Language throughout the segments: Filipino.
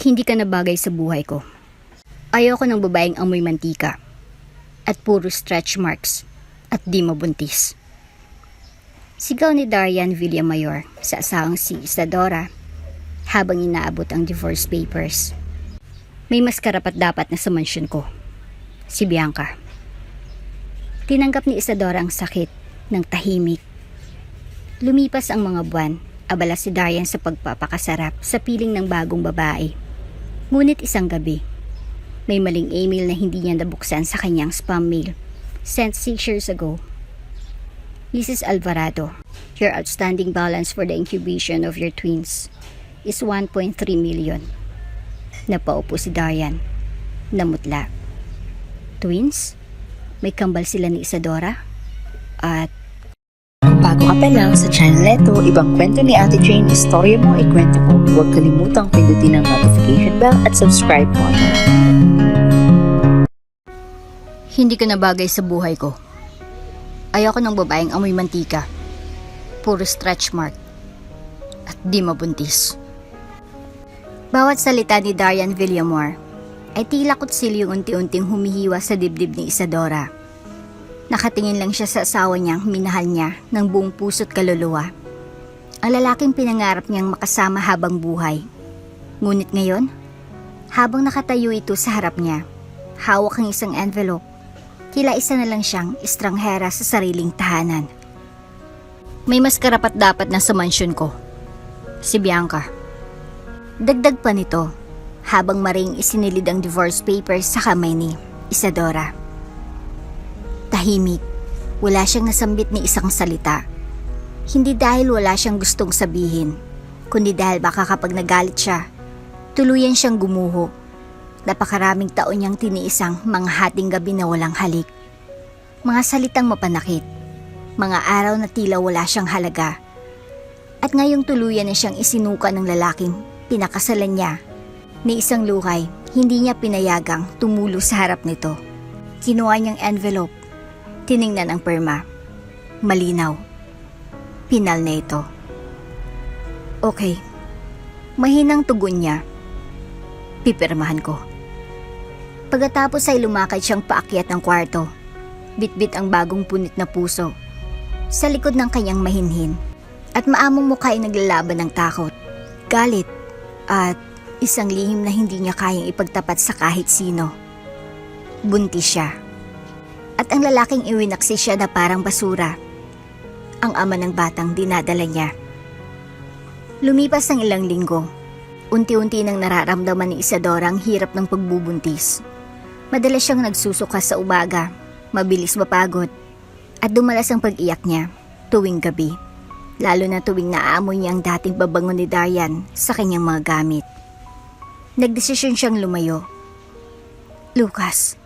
Hindi ka na bagay sa buhay ko. Ayoko ng babaeng amoy mantika at puro stretch marks at di mabuntis. Sigaw ni Darian Villamayor sa asawang si Isadora habang inaabot ang divorce papers. May mas karapat-dapat na sa mansyon ko, si Bianca. Tinanggap ni Isadora ang sakit ng tahimik. Lumipas ang mga buwan, abala si Darian sa pagpapakasarap sa piling ng bagong babae. Ngunit isang gabi, may maling email na hindi niya nabuksan sa kanyang spam mail sent 6 years ago. Mrs. Alvarado, your outstanding balance for the incubation of your twins is 1.3 million. Napaupo si Darian. Namutla. Twins? May kambal sila ni Isadora? At kung bago ka pa lang sa channel neto, ibang kwento ni Ate Jane, istorya mo, ikwento ko. Huwag kalimutang pindutin ang notification bell at subscribe po. hindi ka na bagay sa buhay ko. Ayoko ng babaeng amoy mantika, puro stretch mark, at di mabuntis. Bawat salita ni Darian Villamor ay tila kutsil yung unti-unting humihiwa sa dibdib ni Isadora. Nakatingin lang siya sa asawa niyang minahal niya ng buong puso't kaluluwa. Ang lalaking pinangarap niyang makasama habang buhay. Ngunit ngayon, habang nakatayo ito sa harap niya, hawak ang isang envelope, tila isa na lang siyang estranghera sa sariling tahanan. May mas karapat-dapat na sa mansyon ko, si Bianca. Dagdag pa nito, habang maring isinilid ang divorce papers sa kamay ni Isadora. Tahimik, wala siyang nasambit ni isang salita. Hindi dahil wala siyang gustong sabihin, kundi dahil baka kapag nagalit siya, tuluyan siyang gumuho. Napakaraming taon niyang tiniisang mga hating gabi na walang halik. Mga salitang mapanakit, mga araw na tila wala siyang halaga. At ngayong tuluyan na siyang isinuka ng lalaking pinakasalan niya. Ni isang lukay, hindi niya pinayagang tumulo sa harap nito. Kinuha niyang envelope, tiningnan ang perma. Malinaw. Pinal na ito. Okay. Mahinang tugon niya. Pipirmahan ko. Pagkatapos ay lumakad siyang paakyat ng kwarto. Bitbit ang bagong punit na puso sa likod ng kanyang mahinhin. At maamong mukha ay naglalaban ng takot, galit, at isang lihim na hindi niya kayang ipagtapat sa kahit sino. Buntis siya. At ang lalaking iwinaksi siya na parang basura. Ang ama ng batang dinadala niya. Lumipas ang ilang linggo. Unti-unti nang nararamdaman ni Isadora ang hirap ng pagbubuntis. Madalas siyang nagsusuka sa umaga, mabilis mapagod, at dumalas ang pag-iyak niya tuwing gabi. Lalo na tuwing naaamoy niya ang dating babango ni Darian sa kanyang mga gamit. Nagdesisyon siyang lumayo. Lucas.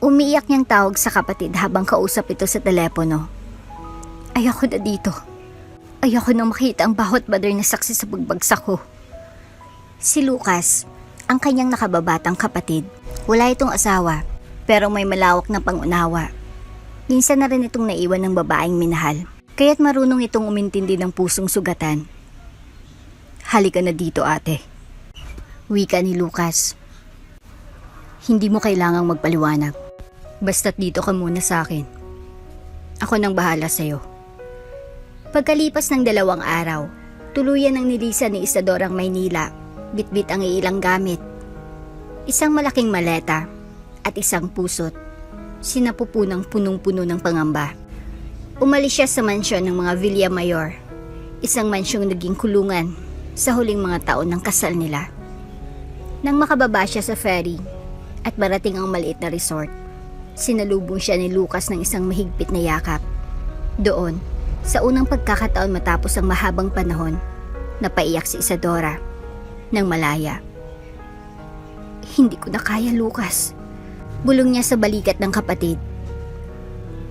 Umiiyak niyang tawag sa kapatid habang kausap ito sa telepono. Ayoko na dito. Ayoko na makita ang bawat bader na saksi sa pagbagsak ko. Si Lucas, ang kanyang nakababatang kapatid. Wala itong asawa, pero may malawak na pangunawa. Minsan na rin itong naiwan ng babaeng minahal, kaya't marunong itong umintindi ng pusong sugatan. Halika na dito, ate. Wika ni Lucas. Hindi mo kailangang magpaliwanag. Basta't dito ka muna sa akin. Ako nang bahala sa'yo. Pagkalipas ng 2 araw, tuluyan ang nilisan ni Isadora ang Maynila. Bitbit ang ilang gamit. Isang malaking maleta at isang pusot. Sinapupunang punong-puno ng pangamba. Umalis siya sa mansyon ng mga Villamayor. Isang mansyong naging kulungan sa huling mga taon ng kasal nila. Nang makababa siya sa ferry at marating ang maliit na resort, sinalubong siya ni Lucas ng isang mahigpit na yakap. Doon, sa unang pagkakataon matapos ang mahabang panahon, napaiyak si Isadora nang malaya. Hindi ko na kaya, Lucas. Bulong niya sa balikat ng kapatid.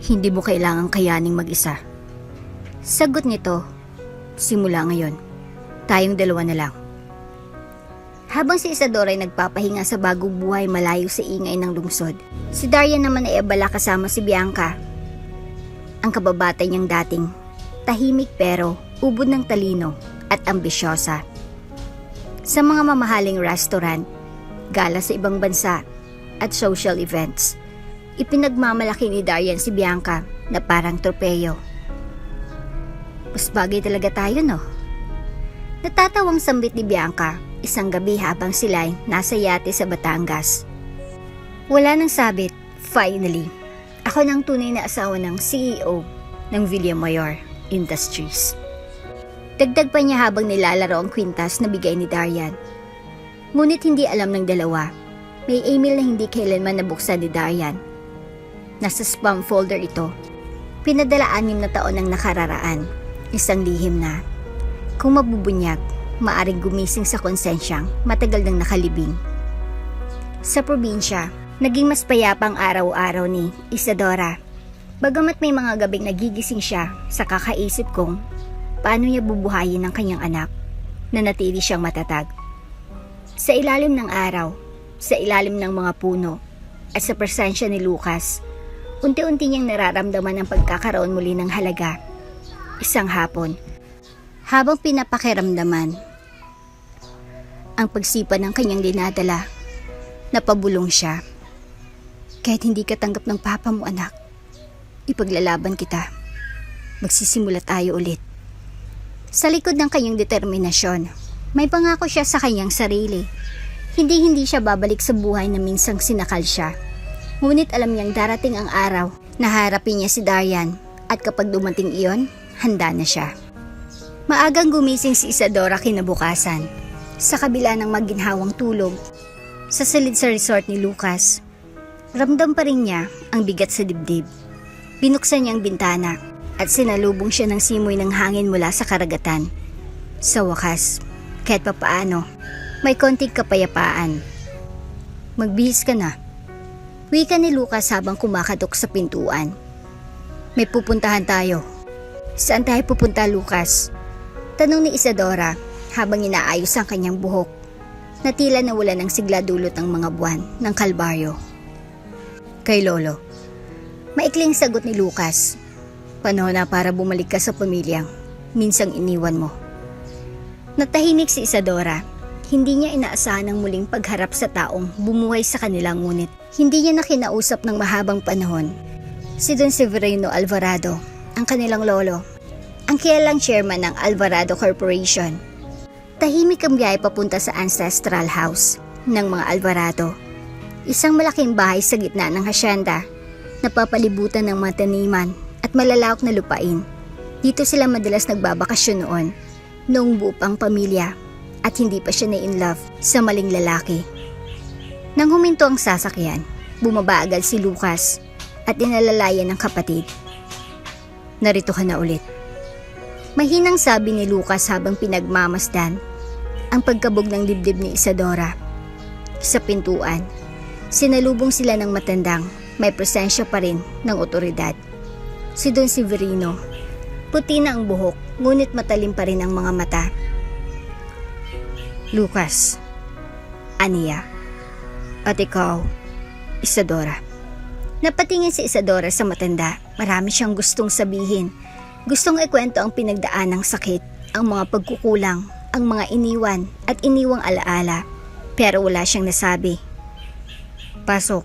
Hindi mo kailangang kayaning mag-isa. Sagot nito, simula ngayon, tayong 2 na lang. Habang si Isadora ay nagpapahinga sa bagong buhay malayo sa ingay ng lungsod, si Darian naman ay abala kasama si Bianca. Ang kababata niyang dating, tahimik pero ubod ng talino at ambisyosa. Sa mga mamahaling restaurant, gala sa ibang bansa, at social events, ipinagmamalaki ni Darian si Bianca na parang tropeyo. Mas bagay talaga tayo, no? Natatawang sambit ni Bianca isang gabi habang sila'y nasa yate sa Batangas. Wala nang sabit, finally, ako ng tunay na asawa ng CEO ng Villamayor Industries. Dagdag pa niya habang nilalaro ang kwintas na bigay ni Darian. Ngunit hindi alam ng dalawa, may email na hindi kailanman nabuksan ni Darian. Nasa spam folder ito. Pinadala 6 na taon ng nakararaan. Isang lihim na, kung mabubunyag, maaring gumising sa konsensyang matagal nang nakalibing. Sa probinsya, naging mas payapa ang araw-araw ni Isadora. Bagamat may mga gabing nagigising siya sa kakaisip kung paano niya bubuhayin ang kanyang anak, nanatili siyang matatag. Sa ilalim ng araw, sa ilalim ng mga puno, at sa presensya ni Lucas, unti-unti niyang nararamdaman ang pagkakaroon muli ng halaga. Isang hapon, habang pinapakiramdaman ang pagsipa ng kanyang dinadala, napabulong siya. Kahit hindi ka tanggap ng papa mo, anak, ipaglalaban kita. Magsisimula tayo ulit. Sa likod ng kanyang determinasyon, may pangako siya sa kanyang sarili. Hindi siya babalik sa buhay na minsang sinakal siya. Ngunit alam niyang darating ang araw na harapin niya si Darian, at kapag dumating iyon, handa na siya. Maagang gumising si Isadora kinabukasan. Sa kabila ng maginhawang tulog, sa silid sa resort ni Lucas, ramdam pa rin niya ang bigat sa dibdib. Binuksan niya ang bintana at sinalubong siya ng simoy ng hangin mula sa karagatan. Sa wakas, kahit papaano, may konting kapayapaan. Magbihis ka na, wika ni Lucas habang kumakatok sa pintuan. May pupuntahan tayo. Saan tayo pupunta, Lucas? Tanong ni Isadora habang inaayos ang kanyang buhok na tila nawala ng sigla dulot ng mga buwan ng kalbaryo. Kay Lolo. Maikling sagot ni Lucas. Panahon na para bumalik ka sa pamilyang minsang iniwan mo. Natahimik si Isadora. Hindi niya inaasahan ang muling pagharap sa taong bumuhay sa kanila, ngunit hindi niya na kinausap ng mahabang panahon si Don Severino Alvarado, ang kanilang lolo, ang kilalang chairman ng Alvarado Corporation. Tahimik ang biyahe papunta sa ancestral house ng mga Alvarado. Isang malaking bahay sa gitna ng hasyenda, napapalibutan ng mga taniman at malalawak na lupain. Dito sila madalas nagbabakasyon noong buo pang pamilya at hindi pa siya na-in-love sa maling lalaki. Nang huminto ang sasakyan, bumaba agad si Lucas at inalalayan ng kapatid. Narito ka na ulit. Mahinang sabi ni Lucas habang pinagmamasdan ang pagkabog ng dibdib ni Isadora. Sa pintuan, sinalubong sila ng matandang may presensya pa rin ng otoridad. Si Don Severino, puti na ang buhok ngunit matalim pa rin ang mga mata. Lucas, aniya, at ikaw, Isadora. Napatingin si Isadora sa matanda. Marami siyang gustong sabihin. Gustong ikwento ang pinagdaan ng sakit, ang mga pagkukulang, ang mga iniwan at iniwang alaala. Pero wala siyang nasabi. Pasok.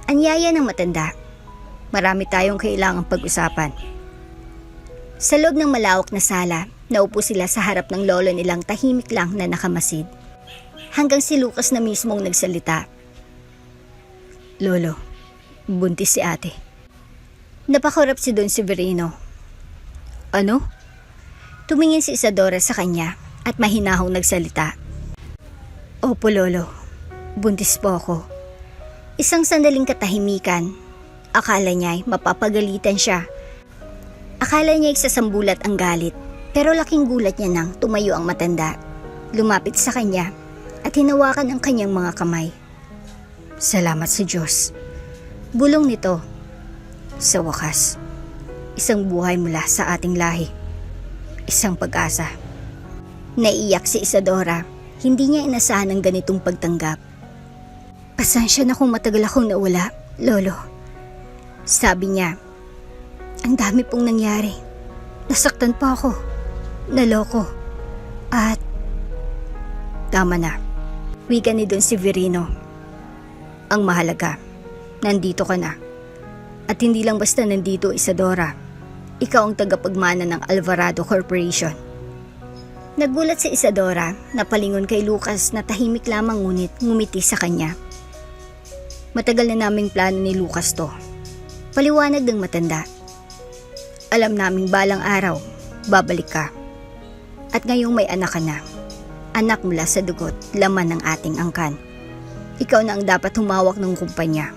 Anyaya ng matanda. Marami tayong kailangang pag-usapan. Sa loob ng malawak na sala, naupo sila sa harap ng lolo nilang tahimik lang na nakamasid. Hanggang si Lucas na mismong nagsalita. Lolo, buntis si ate. Napakurap si Don Severino. Ano? Tumingin si Isadora sa kanya at mahinahong nagsalita. Opo, Lolo. Buntis po ako. Isang sandaling katahimikan. Akala niya'y mapapagalitan siya. Akala niya'y sasambulat ang galit. Pero laking gulat niya nang tumayo ang matanda. Lumapit sa kanya at hinawakan ang kanyang mga kamay. Salamat sa Diyos. Bulong nito. Sa wakas, isang buhay mula sa ating lahi. Isang pag-asa. Naiiyak si Isadora. Hindi niya inasahan ang ganitong pagtanggap. Pasensya na kung matagal akong nawala, Lolo. Sabi niya, ang dami pong nangyari. Nasaktan pa ako. Naloko. At Tama na. Wika ni Don Severino. Ang mahalaga, nandito ka na. At hindi lang basta nandito, Isadora. Ikaw ang tagapagmana ng Alvarado Corporation. Nagulat si Isadora na palingon kay Lucas na tahimik lamang ngunit ngumiti sa kanya. Matagal na naming plano ni Lucas to. Paliwanag ng matanda. Alam naming balang araw, babalik ka. At ngayong may anak ka na. Anak mula sa dugot, laman ng ating angkan. Ikaw na ang dapat humawak ng kumpanya.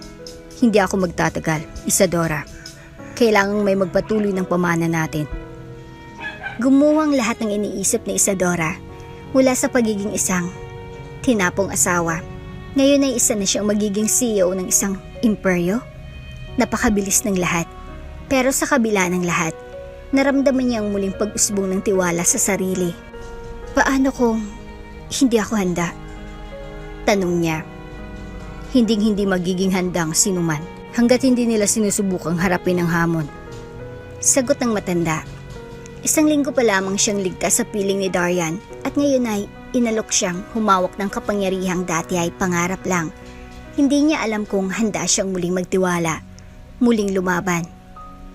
Hindi ako magtatagal, Isadora. Kailangang may magpatuloy ng pamana natin. Gumuhang lahat ng iniisip ni Isadora mula sa pagiging isang tinapong asawa. Ngayon ay isa na siyang magiging CEO ng isang imperyo. Napakabilis ng lahat. Pero sa kabila ng lahat, naramdaman niya ang muling pag-usbong ng tiwala sa sarili. Paano kung hindi ako handa? Tanong niya. Hindi magiging handang sinuman hanggat hindi nila sinusubukang harapin ang hamon. Sagot ng matanda. 1 linggo pa lamang siyang ligtas sa piling ni Darian at ngayon ay inalok siyang humawak ng kapangyarihang dati ay pangarap lang. Hindi niya alam kung handa siyang muling magtiwala, muling lumaban.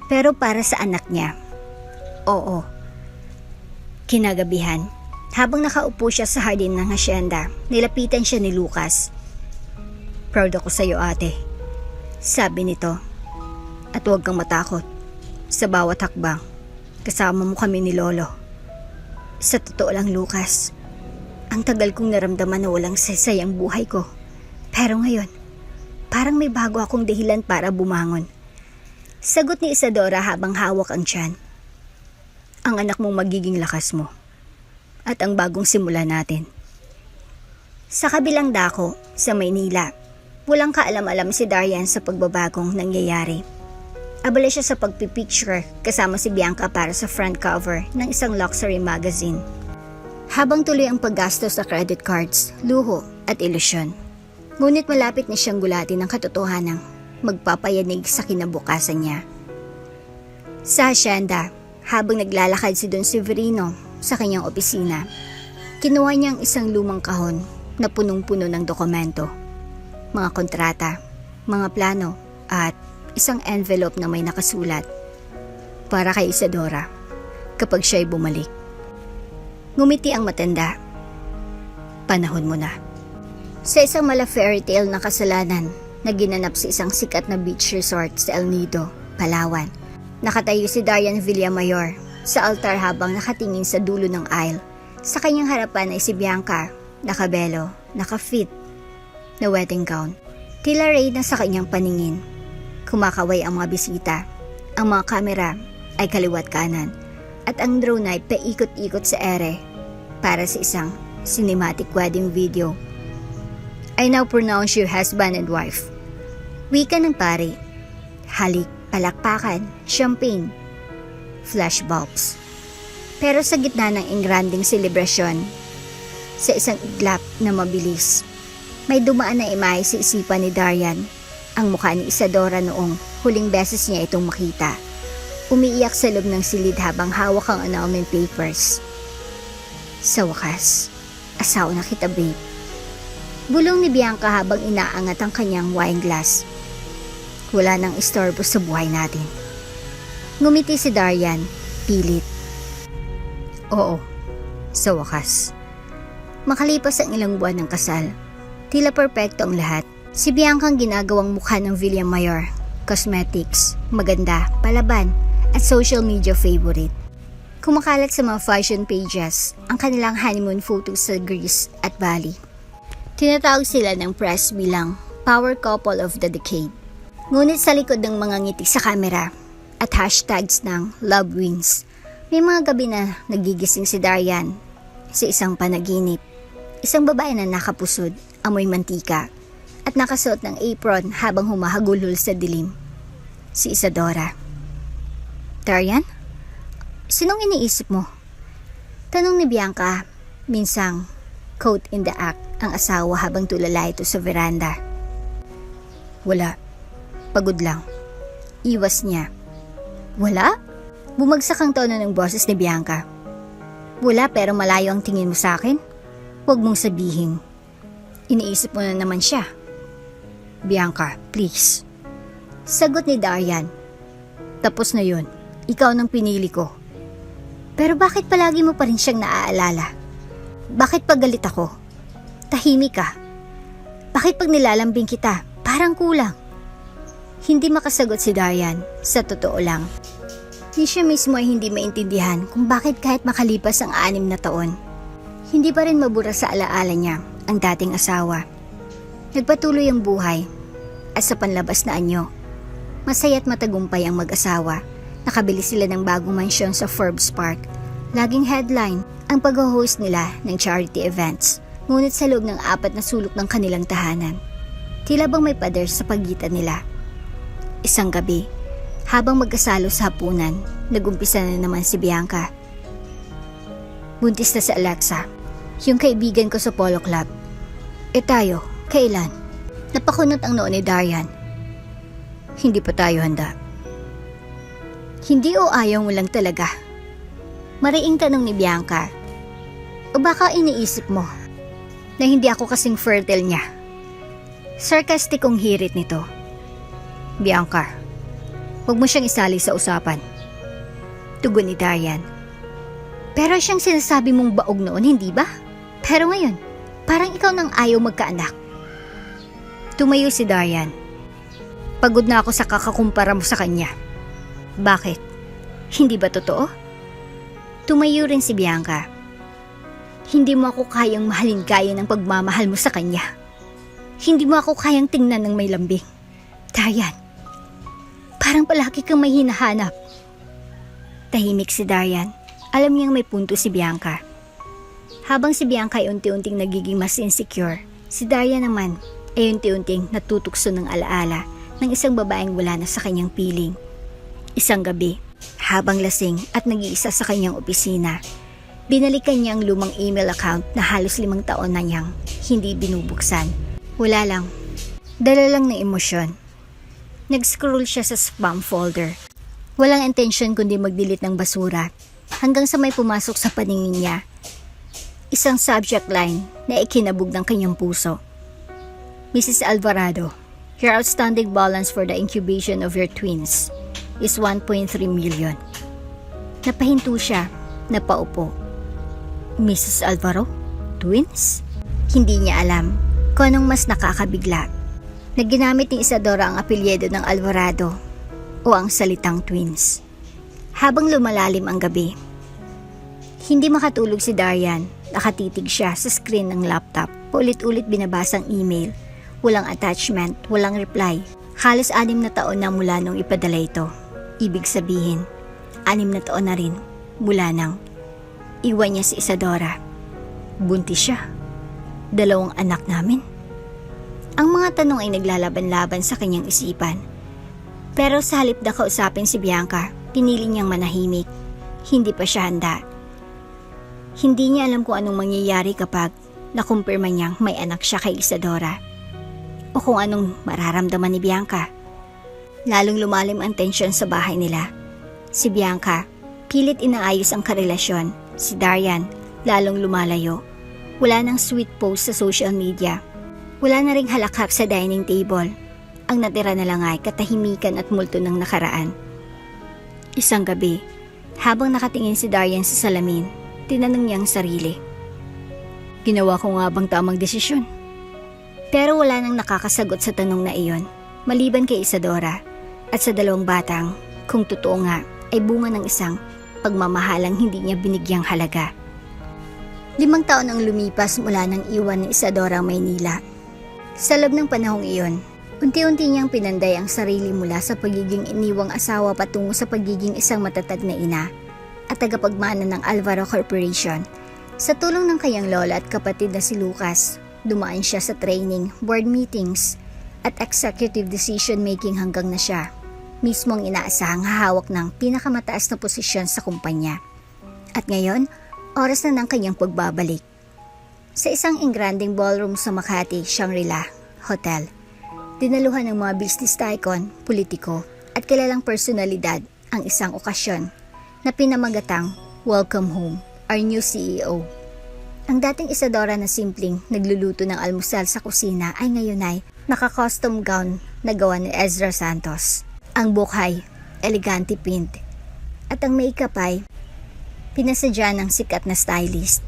Pero para sa anak niya, oo. Kinagabihan, habang nakaupo siya sa hardin ng hasyenda, nilapitan siya ni Lucas. Proud ako sa iyo, ate. Sabi nito. At huwag kang matakot. Sa bawat hakbang, kasama mo kami ni Lolo. Sa totoo lang, Lucas, ang tagal kong naramdaman na walang saysay ang buhay ko. Pero ngayon, parang may bago akong dahilan para bumangon. Sagot ni Isadora habang hawak ang tiyan. Ang anak mong magiging lakas mo. At ang bagong simula natin. Sa kabilang dako, sa Maynila, walang kaalam-alam si Darian sa pagbabagong nangyayari. Abala siya sa pagpipicture kasama si Bianca para sa front cover ng isang luxury magazine. Habang tuloy ang paggastos sa credit cards, luho at ilusyon. Ngunit malapit na siyang gulatin ng katotohanang magpapayanig sa kinabukasan niya. Sa hasyenda, habang naglalakad si Don Severino sa kanyang opisina, kinuha niya ang isang lumang kahon na punong-puno ng dokumento. Mga kontrata, mga plano, at isang envelope na may nakasulat. Para kay Isadora, kapag siya'y bumalik. Ngumiti ang matanda. Panahon mo na. Sa isang mala fairy tale na kasalanan na ginanap sa isang sikat na beach resort sa El Nido, Palawan, nakatayo si Darian Villamayor sa altar habang nakatingin sa dulo ng aisle. Sa kanyang harapan ay si Bianca, nakabelo, nakafit, na wedding gown. Tila reyna sa kanyang paningin. Kumakaway ang mga bisita. Ang mga kamera ay kaliwat kanan at ang drone ay paikot-ikot sa ere para sa isang cinematic wedding video. I now pronounce you husband and wife. Wika ng pari. Halik, palakpakan, champagne, flashbulbs. Pero sa gitna ng engranding selebrasyon, sa isang iglap na mabilis, may dumaan na imahe sa isipan ni Darian, ang mukha ni Isadora noong huling beses niya itong makita. Umiiyak sa loob ng silid habang hawak ang annulment papers. Sa wakas, asawa na kita, babe. Bulong ni Bianca habang inaangat ang kanyang wine glass. Wala nang istorbo sa buhay natin. Ngumiti si Darian, pilit. Oo, sa wakas. Makalipas ang ilang buwan ng kasal, tila perpekto ang lahat. Si Bianca ang ginagawang mukha ng Villamayor, cosmetics, maganda, palaban, at social media favorite. Kumakalat sa mga fashion pages ang kanilang honeymoon photos sa Greece at Bali. Tinatawag sila ng press bilang power couple of the decade. Ngunit sa likod ng mga ngiti sa kamera at hashtags ng love wins, may mga gabi na nagigising si Darian sa isang panaginip. Isang babae na nakapusod, amoy mantika, at nakasuot ng apron habang humahagulhol sa dilim. Si Isadora. Darian? Sinong iniisip mo? Tanong ni Bianca, minsang caught in the act ang asawa habang tulala ito sa veranda. Wala. Pagod lang. Iwas niya. Wala? Bumagsak ang tono ng boses ni Bianca. Wala pero malayo ang tingin mo sa akin? Huwag mong sabihin. Iniisip mo na naman siya. Bianca, please. Sagot ni Darian. Tapos na yun. Ikaw nang pinili ko. Pero bakit palagi mo pa rin siyang naaalala? Bakit pag galit ako? Tahimik ka. Bakit pag nilalambing kita, parang kulang? Hindi makasagot si Darian, sa totoo lang. Ni siya mismo ay hindi maintindihan kung bakit kahit makalipas ang 6 na taon, hindi pa rin mabura sa alaala niya ang dating asawa. Nagpatuloy ang buhay at sa panlabas na anyo, masaya at matagumpay ang mag-asawa. Nakabili sila ng bagong mansyon sa Forbes Park. Laging headline ang pag-host nila ng charity events, ngunit sa loob ng 4 na sulok ng kanilang tahanan, tila bang may pader sa pagitan nila. Isang gabi, habang magkasalo sa hapunan, nagumpisa na naman si Bianca. Buntis na si Alexa, yung kaibigan ko sa polo club. E tayo, kailan? Napakunot ang noo ni Darian. Hindi pa tayo handa. Hindi o ayaw mo lang talaga? Mariing tanong ni Bianca. O baka iniisip mo na hindi ako kasing fertile niya? Sarcastic kong hirit nito. Bianca, huwag mo siyang isali sa usapan. Tugon ni Darian. Pero siyang sinasabi mong baog noon, hindi ba? Pero ngayon, parang ikaw nang ayaw magkaanak. Tumayo si Darian. Pagod na ako sa kakakumpara mo sa kanya. Bakit? Hindi ba totoo? Tumayo rin si Bianca. Hindi mo ako kayang mahalin gaya ng pagmamahal mo sa kanya. Hindi mo ako kayang tingnan ng may lambing. Darian, parang palagi kang may hinahanap. Tahimik si Darian. Alam niyang may punto si Bianca. Habang si Bianca ay unti-unting nagiging mas insecure, si Darian naman ay unti-unting natutukso ng alaala ng isang babaeng wala na sa kanyang piling. Isang gabi, habang lasing at nag-iisa sa kanyang opisina, binalikan niya ang lumang email account na halos 5 taon na niyang hindi binubuksan. Wala lang. Dala lang ng emosyon. Nag-scroll siya sa spam folder. Walang intention kundi mag-delete ng basura hanggang sa may pumasok sa paningin niya. Isang subject line na ikinabog ng kanyang puso. Mrs. Alvarado, your outstanding balance for the incubation of your twins is 1.3 million. Napahinto siya, napaupo. Mrs. Alvaro? Twins? Hindi niya alam kung anong mas nakakabigla. Na ginamit ni Isadora ang apelyido ng Alvarado o ang salitang twins. Habang lumalalim ang gabi, hindi makatulog si Darian. Nakatitig siya sa screen ng laptop. Paulit-ulit binabasang email. Walang attachment, walang reply. Halos 6 na taon na mula nung ipadala ito. Ibig sabihin, 6 na taon na rin mula nang iwan niya si Isadora. Buntis siya. 2 anak namin. Ang mga tanong ay naglalaban-laban sa kanyang isipan. Pero sa halip na kausapin si Bianca, pinili niyang manahimik. Hindi pa siya handa. Hindi niya alam kung anong mangyayari kapag nakumpirma niyang may anak siya kay Isadora. O kung anong mararamdaman ni Bianca. Lalong lumalim ang tensyon sa bahay nila. Si Bianca, pilit inaayos ang karelasyon. Si Darian, lalong lumalayo. Wala nang sweet post sa social media. Wala na ring halakhak sa dining table. Ang natira na lang ay katahimikan at multo ng nakaraan. Isang gabi, habang nakatingin si Darian sa salamin, tinanong niya ang sarili. Ginawa ko nga bang tamang desisyon? Pero wala nang nakakasagot sa tanong na iyon, maliban kay Isadora at sa 2 batang, kung totoo nga, ay bunga ng isang pagmamahalang hindi niya binigyang halaga. 5 taon ang lumipas mula nang iwan ni Isadora ang Maynila. Sa loob ng panahong iyon, unti-unti niyang pinanday ang sarili mula sa pagiging iniwang asawa patungo sa pagiging isang matatag na ina at tagapagmana ng Alvaro Corporation. Sa tulong ng kanyang lola at kapatid na si Lucas, dumaan siya sa training, board meetings, at executive decision making hanggang na siya mismong inaasahang hahawak ng pinakamataas na posisyon sa kumpanya. At ngayon, oras na ng kanyang pagbabalik. Sa isang engranding ballroom sa Makati, Shangri-La Hotel, dinaluhan ng mga business tycoon, politiko, at kilalang personalidad ang isang okasyon na pinamagatang Welcome Home, our new CEO. Ang dating Isadora na simpleng nagluluto ng almusal sa kusina ay ngayon ay naka-custom gown na gawa ni Ezra Santos. Ang bukay, elegante pint. At ang makeup ay pinasadya ng sikat na stylist.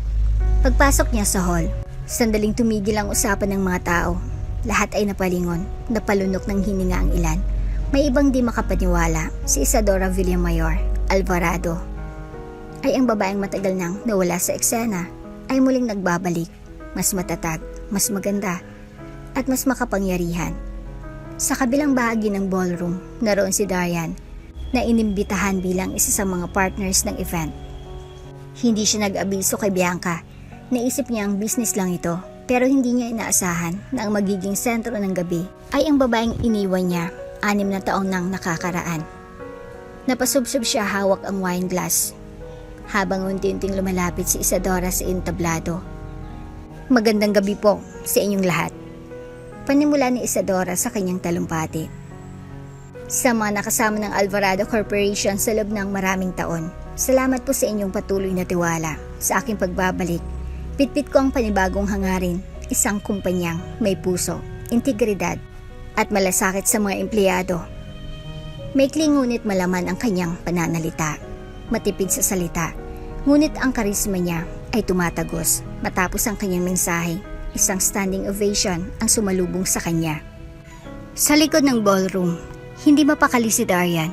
Pagpasok niya sa hall, sandaling tumigil ang usapan ng mga tao. Lahat ay napalingon, napalunok ng hininga ang ilan. May ibang di makapaniwala, si Isadora Villamayor Alvarado ay ang babaeng matagal nang nawala sa eksena ay muling nagbabalik, mas matatag, mas maganda, at mas makapangyarihan. Sa kabilang bahagi ng ballroom, naroon si Darian na inimbitahan bilang isa sa mga partners ng event. Hindi siya nag-abiso kay Bianca. Naisip niya ang business lang ito, pero hindi niya inaasahan na ang magiging sentro ng gabi ay ang babaeng iniwan niya 6 na taong nang nakakaraan. Napasubsob siya hawak ang wine glass habang unti-unting lumalapit si Isadora sa entablado. Magandang gabi po sa inyong lahat. Panimula ni Isadora sa kanyang talumpati. Sa mga nakasama ng Alvarado Corporation sa loob ng maraming taon, salamat po sa inyong patuloy na tiwala. Sa aking pagbabalik, pitpit ko ang panibagong hangarin, isang kumpanyang may puso, integridad, at malasakit sa mga empleyado. Maikli ngunit malaman ang kanyang pananalita. Matipid sa salita, ngunit ang karisma niya ay tumatagos. Matapos ang kanyang mensahe, isang standing ovation ang sumalubong sa kanya. Sa likod ng ballroom, hindi mapakali si Darian.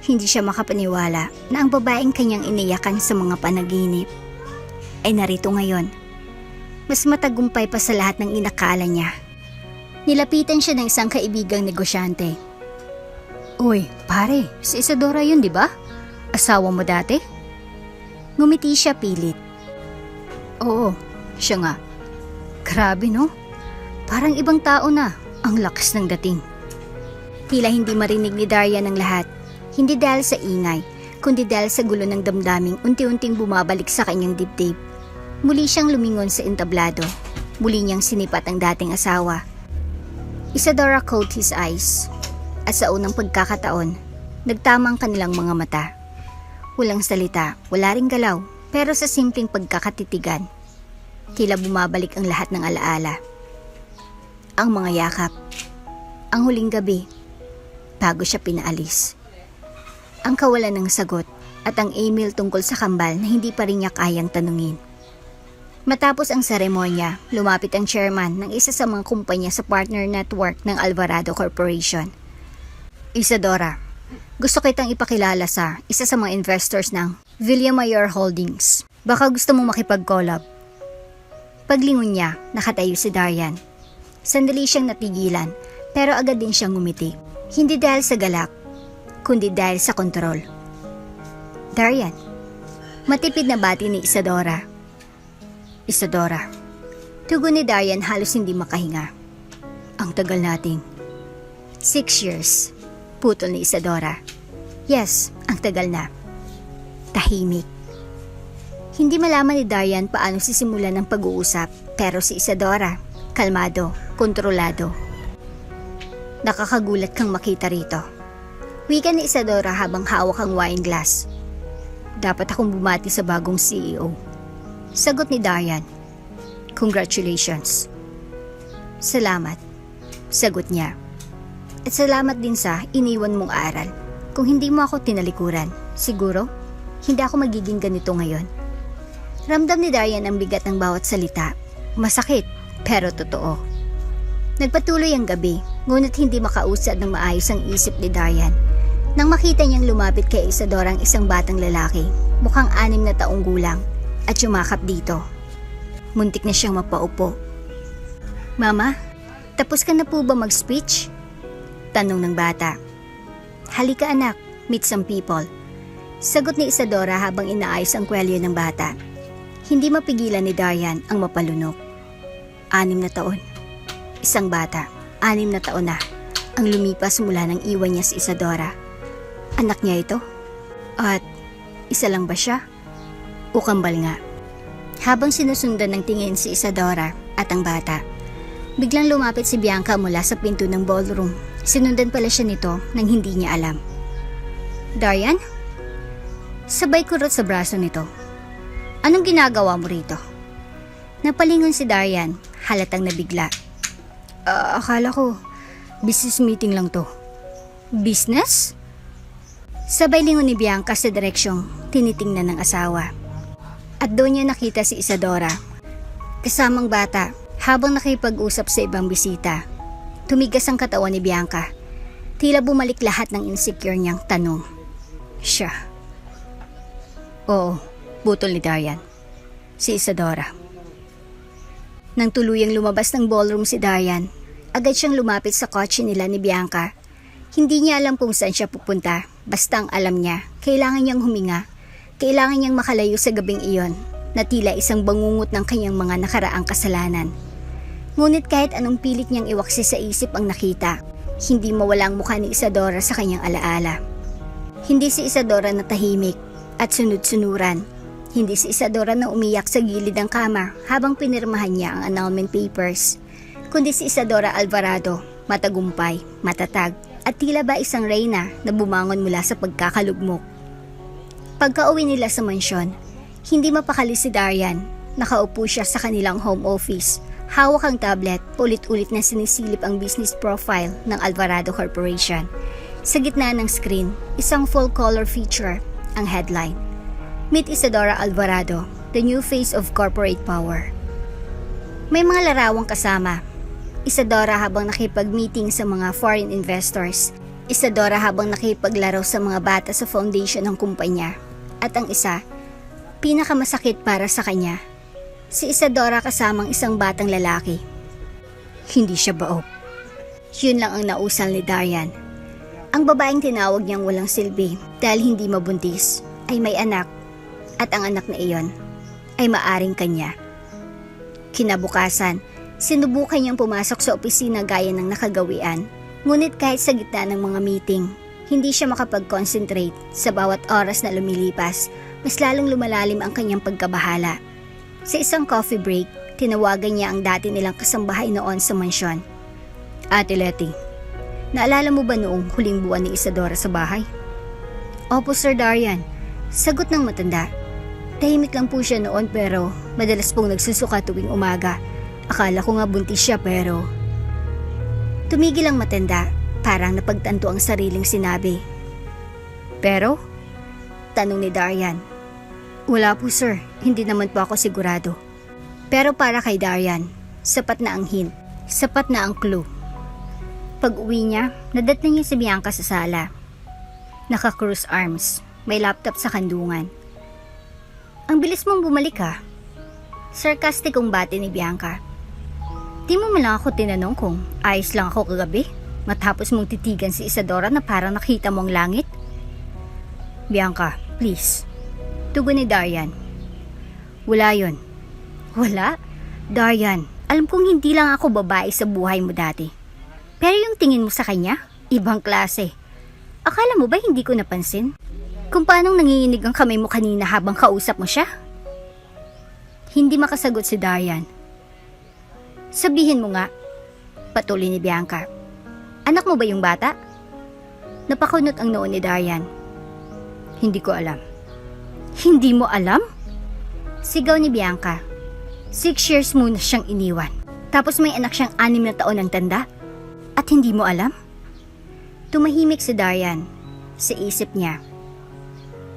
Hindi siya makapaniwala na ang babaeng kanyang iniyakan sa mga panaginip ay narito ngayon. Mas matagumpay pa sa lahat ng inakala niya. Nilapitan siya ng isang kaibigang negosyante. Uy, pare, si Isadora yun, di ba? Asawa mo dati? Ngumiti siya pilit. Oo, siya nga. Grabe no? Parang ibang tao na. Ang lakas ng dating. Tila hindi marinig ni Darian ang lahat. Hindi dahil sa ingay, kundi dahil sa gulo ng damdaming unti-unting bumabalik sa kanyang dibdib. Muli siyang lumingon sa entablado. Muli niyang sinipat ang dating asawa. Isadora closed his eyes. At sa unang pagkakataon, nagtama ang kanilang mga mata. Walang salita, wala ring galaw, pero sa simpleng pagkakatitigan, tila bumabalik ang lahat ng alaala. Ang mga yakap, ang huling gabi, bago siya pinaalis. Ang kawalan ng sagot at ang email tungkol sa kambal na hindi pa rin niya kayang tanungin. Matapos ang seremonya, lumapit ang chairman ng isa sa mga kumpanya sa partner network ng Alvarado Corporation. Isadora, gusto kitang ipakilala sa isa sa mga investors ng Villamayor Holdings. Baka gusto mong makipag-collab. Paglingon niya, nakatayo si Darian. Sandali siyang natigilan, pero agad din siyang ngumiti. Hindi dahil sa galak, kundi dahil sa kontrol. Darian, matipid na bati ni Isadora. Isadora, tugon ni Darian halos hindi makahinga. Ang tagal nating 6 years. Putol ni Isadora. Yes, ang tagal na. Tahimik. Hindi malaman ni Darian paano sisimulan ng pag-uusap, pero si Isadora, kalmado, kontrolado. Nakakagulat kang makita rito. Wika ni Isadora habang hawak ang wine glass. Dapat akong bumati sa bagong CEO. Sagot ni Darian. Congratulations. Salamat. Sagot niya. At salamat din sa iniwan mong aral. Kung hindi mo ako tinalikuran, siguro, hindi ako magiging ganito ngayon. Ramdam ni Darian ang bigat ng bawat salita. Masakit, pero totoo. Nagpatuloy ang gabi, ngunit hindi makausad ng maayos ang isip ni Darian. Nang makita niyang lumapit kay Isadora ang isang batang lalaki, mukhang 6 na taong gulang, at yumakap dito. Muntik na siyang mapaupo. Mama, tapos ka na po ba mag-speech? Tanong ng bata. Halika anak, meet some people. Sagot ni Isadora habang inaayos ang kwelyo ng bata. Hindi mapigilan ni Darian ang mapalunok. 6 na taon. Isang bata, 6 na taon na, ang lumipas mula nang iwan niya si Isadora. Anak niya ito? At isa lang ba siya? O kambal nga? Habang sinusundan ng tingin si Isadora at ang bata, biglang lumapit si Bianca mula sa pinto ng ballroom. Sinundan pala siya nito nang hindi niya alam. Darian? Sabay kurot sa braso nito. Anong ginagawa mo rito? Napalingon si Darian, halatang nabigla. Akala ko, business meeting lang to. Business? Sabay lingon ni Bianca sa direksyong tinitingnan ng asawa. At doon niya nakita si Isadora, kasamang bata, habang nakipag-usap sa ibang bisita. Tumigas ang katawan ni Bianca. Tila bumalik lahat ng insecure niyang tanong. Siya. Oo, butol ni Darian. Si Isadora. Nang tuluyang lumabas ng ballroom si Darian, agad siyang lumapit sa kotse nila ni Bianca. Hindi niya alam kung saan siya pupunta, basta ang alam niya, kailangan niyang huminga. Kailangan niyang makalayo sa gabing iyon, na tila isang bangungot ng kanyang mga nakaraang kasalanan. Ngunit kahit anong pilit niyang iwaksi sa isip ang nakita, hindi mawala ang mukha ni Isadora sa kanyang alaala. Hindi si Isadora na tahimik at sunod-sunuran. Hindi si Isadora na umiyak sa gilid ng kama habang pinirmahan niya ang annulment papers, kundi si Isadora Alvarado, matagumpay, matatag, at tila ba isang reyna na bumangon mula sa pagkakalugmok. Pagka-uwi nila sa mansyon, hindi mapakali si Darian. Nakaupo siya sa kanilang home office. Hawak ang tablet, ulit-ulit na sinisilip ang business profile ng Alvarado Corporation. Sa gitna ng screen, isang full-color feature, ang headline. Meet Isadora Alvarado, the new face of corporate power. May mga larawang kasama. Isadora habang nakipag-meeting sa mga foreign investors. Isadora habang nakipaglaro sa mga bata sa foundation ng kumpanya. At ang isa, pinakamasakit para sa kanya, si Isadora kasamang isang batang lalaki. Hindi siya baog. Yun lang ang nausal ni Darian. Ang babaeng tinawag niyang walang silbi dahil hindi mabuntis ay may anak, at ang anak na iyon ay maaring kanya. Kinabukasan, sinubukan niyang pumasok sa opisina gaya ng nakagawian, ngunit kahit sa gitna ng mga meeting, hindi siya makapag-concentrate. Sa bawat oras na lumilipas, mas lalong lumalalim ang kanyang pagkabahala. Sa isang coffee break, tinawagan niya ang dati nilang kasambahay noon sa mansyon. Ate Letty, naalala mo ba noong huling buwan ni Isadora sa bahay? Opo, Sir Darian. Sagot ng matanda. Tahimik lang po siya noon pero madalas pong nagsusuka tuwing umaga. Akala ko nga buntis siya pero... Tumigil ang matanda, parang napagtanto ang sariling sinabi. Pero? Tanong ni Darian. Wala po, sir. Hindi naman po ako sigurado. Pero para kay Darian, sapat na ang hint. Sapat na ang clue. Pag-uwi niya, nadatnan niya si Bianca sa sala. Naka-cross arms. May laptop sa kandungan. Ang bilis mong bumalik ha. Sarcastic ang bati ni Bianca. Di mo man lang ako tinanong kung ayos lang ako kagabi matapos mong titigan si Isadora na parang nakita mo ang langit. Bianca, please. Tugon ni Darian. Wala yon. Wala? Darian, alam kong hindi lang ako babae sa buhay mo dati. Pero yung tingin mo sa kanya, ibang klase. Akala mo ba hindi ko napansin? Kung paanong nanginginig ang kamay mo kanina habang kausap mo siya? Hindi makasagot si Darian. Sabihin mo nga, patuloy ni Bianca. Anak mo ba yung bata? Napakunot ang noo ni Darian. Hindi ko alam. Hindi mo alam? Sigaw ni Bianca. 6 years mo na siyang iniwan. Tapos may anak siyang 6 na taon ng tanda? At hindi mo alam? Tumahimik si Darian. Sa isip niya,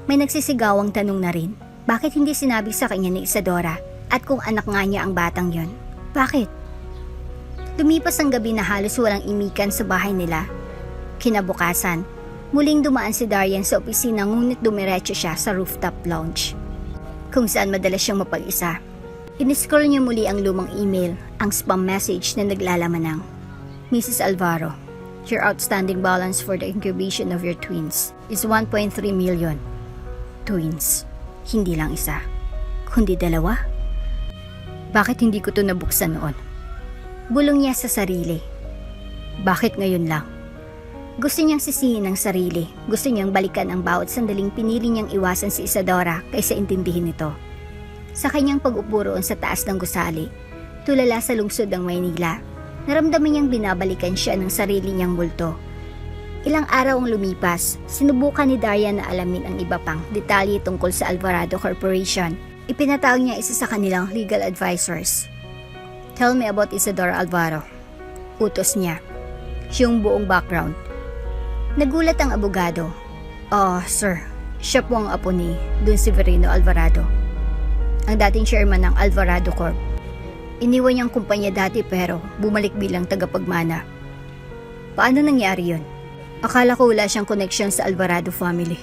may nagsisigawang tanong na rin. Bakit hindi sinabi sa kanya ni Isadora? At kung anak nga niya ang batang yon, bakit? Lumipas ang gabi na halos walang imikan sa bahay nila. Kinabukasan, muling dumaan si Darian sa opisina ngunit dumiretso siya sa rooftop lounge, kung saan madalas siyang mapag-isa. Iniscroll niya muli ang lumang email, ang spam message na naglalaman ng Mrs. Alvaro, your outstanding balance for the incubation of your twins is 1.3 million. Twins, hindi lang isa, kundi 2. Bakit hindi ko to nabuksan noon? Bulong niya sa sarili. Bakit ngayon lang? Gusto niyang sisihin ang sarili. Gusto niyang balikan ang bawat sandaling pinili niyang iwasan si Isadora kaysa intindihin ito. Sa kanyang pag-upo roon sa taas ng gusali, tulala sa lungsod ng Maynila, naramdaman niyang binabalikan siya ng sarili niyang multo. Ilang araw ang lumipas, sinubukan ni Darian na alamin ang iba pang detalye tungkol sa Alvarado Corporation. Ipinatawag niya isa sa kanilang legal advisors. Tell me about Isadora Alvaro. Utos niya. Yung buong background. Nagulat ang abogado. Oh, sir. Siya po ang apo ni Don Severino Alvarado. Ang dating chairman ng Alvarado Corp. Iniwan niyang kumpanya dati pero bumalik bilang tagapagmana. Paano nangyari yun? Akala ko wala siyang connection sa Alvarado family.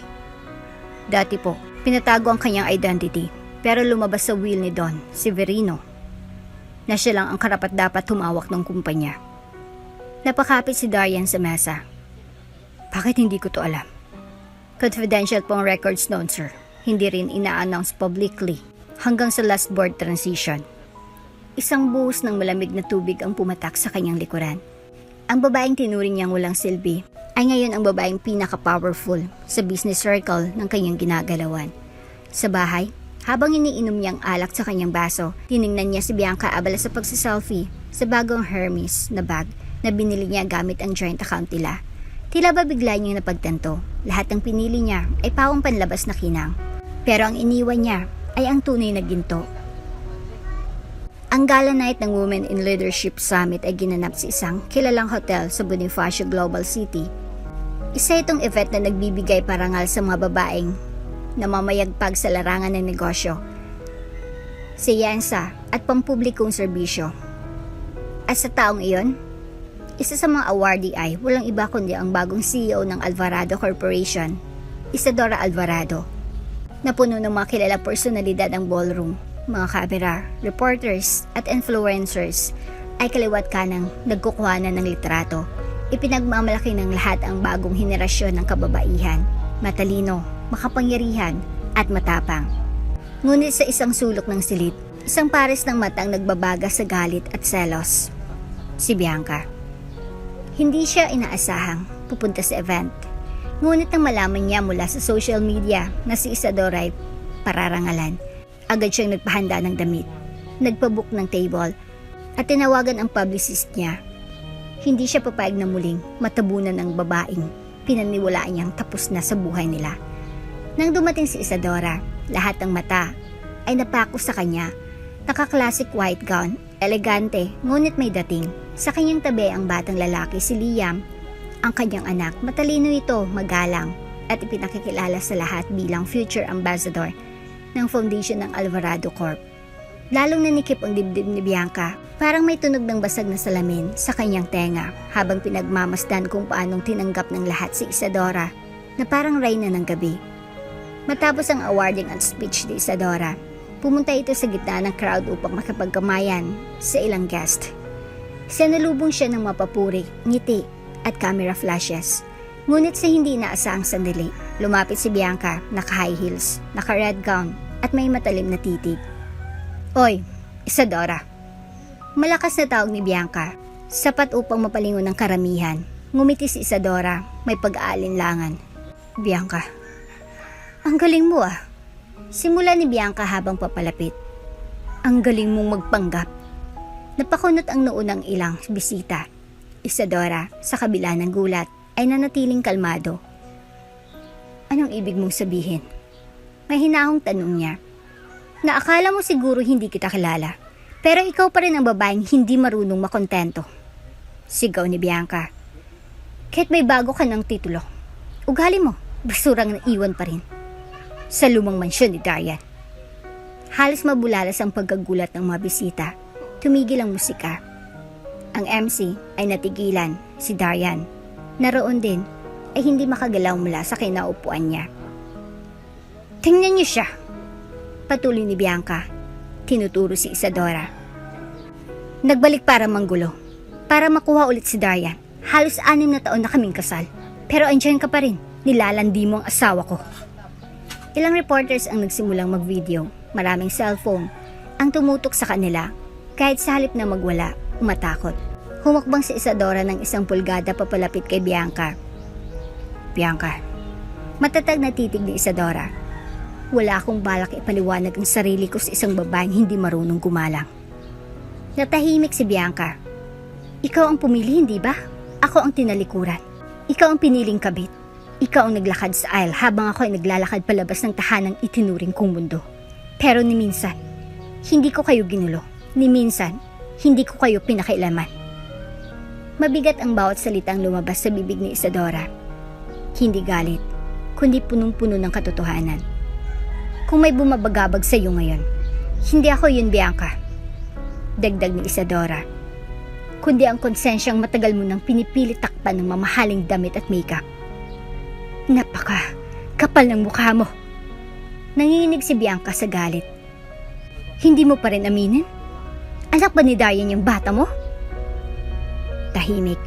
Dati po, pinatago ang kanyang identity pero lumabas sa will ni Don Severino na siya lang ang karapat-dapat humawak ng kumpanya. Napakapit si Darian sa mesa. Bakit hindi ko to alam? Confidential pong records noon, sir. Hindi rin ina-announce publicly hanggang sa last board transition. Isang buhos ng malamig na tubig ang pumatak sa kanyang likuran. Ang babaeng tinuring niyang walang silbi ay ngayon ang babaeng pinaka-powerful sa business circle ng kanyang ginagalawan. Sa bahay, habang iniinom niyang alak sa kanyang baso, tiningnan niya si Bianca abala sa pagsiselfie sa bagong Hermes na bag na binili niya gamit ang joint account nila. Tila ba bigla niyang napagtanto, lahat ng pinili niya ay pawang panlabas na kinang. Pero ang iniwan niya ay ang tunay na ginto. Ang gala night ng Women in Leadership Summit ay ginanap sa isang kilalang hotel sa Bonifacio Global City. Isa itong event na nagbibigay parangal sa mga babaeng na mamayagpag sa larangan ng negosyo, siyensa at pampublikong serbisyo. At sa taong iyon, isa sa mga awardee ay walang iba kundi ang bagong CEO ng Alvarado Corporation, Isadora Alvarado, na puno ng mga kilala personalidad ang ballroom. Mga kamera, reporters at influencers ay kaliwat kanang nagkukuhanan ng litrato. Ipinagmamalaki ng lahat ang bagong henerasyon ng kababaihan, matalino, makapangyarihan at matapang. Ngunit sa isang sulok ng silid, isang pares ng matang nagbabaga sa galit at selos. Si Bianca. Hindi siya inaasahang pupunta sa event. Ngunit nang malaman niya mula sa social media na si Isadora ay pararangalan, agad siyang nagpahanda ng damit, nagpabook ng table, at tinawagan ang publicist niya. Hindi siya papayag na muling matabunan ng babaeng pinaniwalaan niyang tapos na sa buhay nila. Nang dumating si Isadora, lahat ng mata ay napako sa kanya. Naka-classic white gown, elegante, ngunit may dating. Sa kanyang tabi ang batang lalaki si Liam, ang kanyang anak. Matalino ito, magalang, at ipinakikilala sa lahat bilang future ambassador ng foundation ng Alvarado Corp. Lalong nanikip ang dibdib ni Bianca, parang may tunog ng basag na salamin sa kanyang tenga habang pinagmamasdan kung paanong tinanggap ng lahat si Isadora na parang reyna ng gabi. Matapos ang awarding at speech ni Isadora, pumunta ito sa gitna ng crowd upang makipagkamayan sa ilang guest. Sinalubong siya ng mapapuri, ngiti at camera flashes. Ngunit sa hindi inaasahang sandali, lumapit si Bianca, naka-high heels, naka-red gown at may matalim na titig. Oy, Isadora. Malakas na tawag ni Bianca, sapat upang mapalingon ng karamihan. Ngumiti si Isadora, may pag-aalinlangan. Bianca, ang galing mo ah. Simula ni Bianca habang papalapit. Ang galing mong magpanggap. Napakunot ang noo ng ilang bisita. Isadora, sa kabila ng gulat, ay nanatiling kalmado. Anong ibig mong sabihin? May hinahong tanong niya. Naakala mo siguro hindi kita kilala, pero ikaw pa rin ang babaeng hindi marunong makontento. Sigaw ni Bianca. Kahit may bago ka ng titulo, ugali mo, basurang naiwan pa rin. Sa lumang mansyon ni Darian. Halos mabulalas ang pagkagulat ng mga bisita. Tumigil ang musika. Ang MC ay natigilan, si Darian. Naroon din ay hindi makagalaw mula sa kinaupuan niya. Tingnan niyo siya, patuloy ni Bianca. Tinuturo si Isadora. Nagbalik para manggulo, para makuha ulit si Darian. Halos 6 na taon na kaming kasal, pero andyan ka pa rin, nilalandi mo ang asawa ko. Ilang reporters ang nagsimulang mag-video. Maraming cellphone ang tumutok sa kanila. Kahit sa halip na magwala, umatakot. Humakbang si Isadora ng 1 pulgada papalapit kay Bianca. Bianca, matatag na titig ni Isadora. Wala akong balak ipaliwanag ang sarili ko sa isang babaeng hindi marunong gumalang. Natahimik si Bianca. Ikaw ang pumili, hindi ba? Ako ang tinalikuran. Ikaw ang piniling kabit. Ikaw ang naglakad sa aisle habang ako ay naglalakad palabas ng tahanang itinuring kong mundo. Pero ni minsan, hindi ko kayo ginulo. Ni minsan, hindi ko kayo pinakailaman. Mabigat ang bawat salitang lumabas sa bibig ni Isadora. Hindi galit, kundi punong-puno ng katotohanan. Kung may bumabagabag sa iyo ngayon, hindi ako yun, Bianca. Dagdag ni Isadora. Kundi ang konsensyang matagal mo nang pinipilit takpan ng mamahaling damit at makeup. Napaka kapal ng mukha mo. Nanginginig si Bianca sa galit. Hindi mo pa rin aminin? Anak ba ni Darian yung bata mo? Tahimik.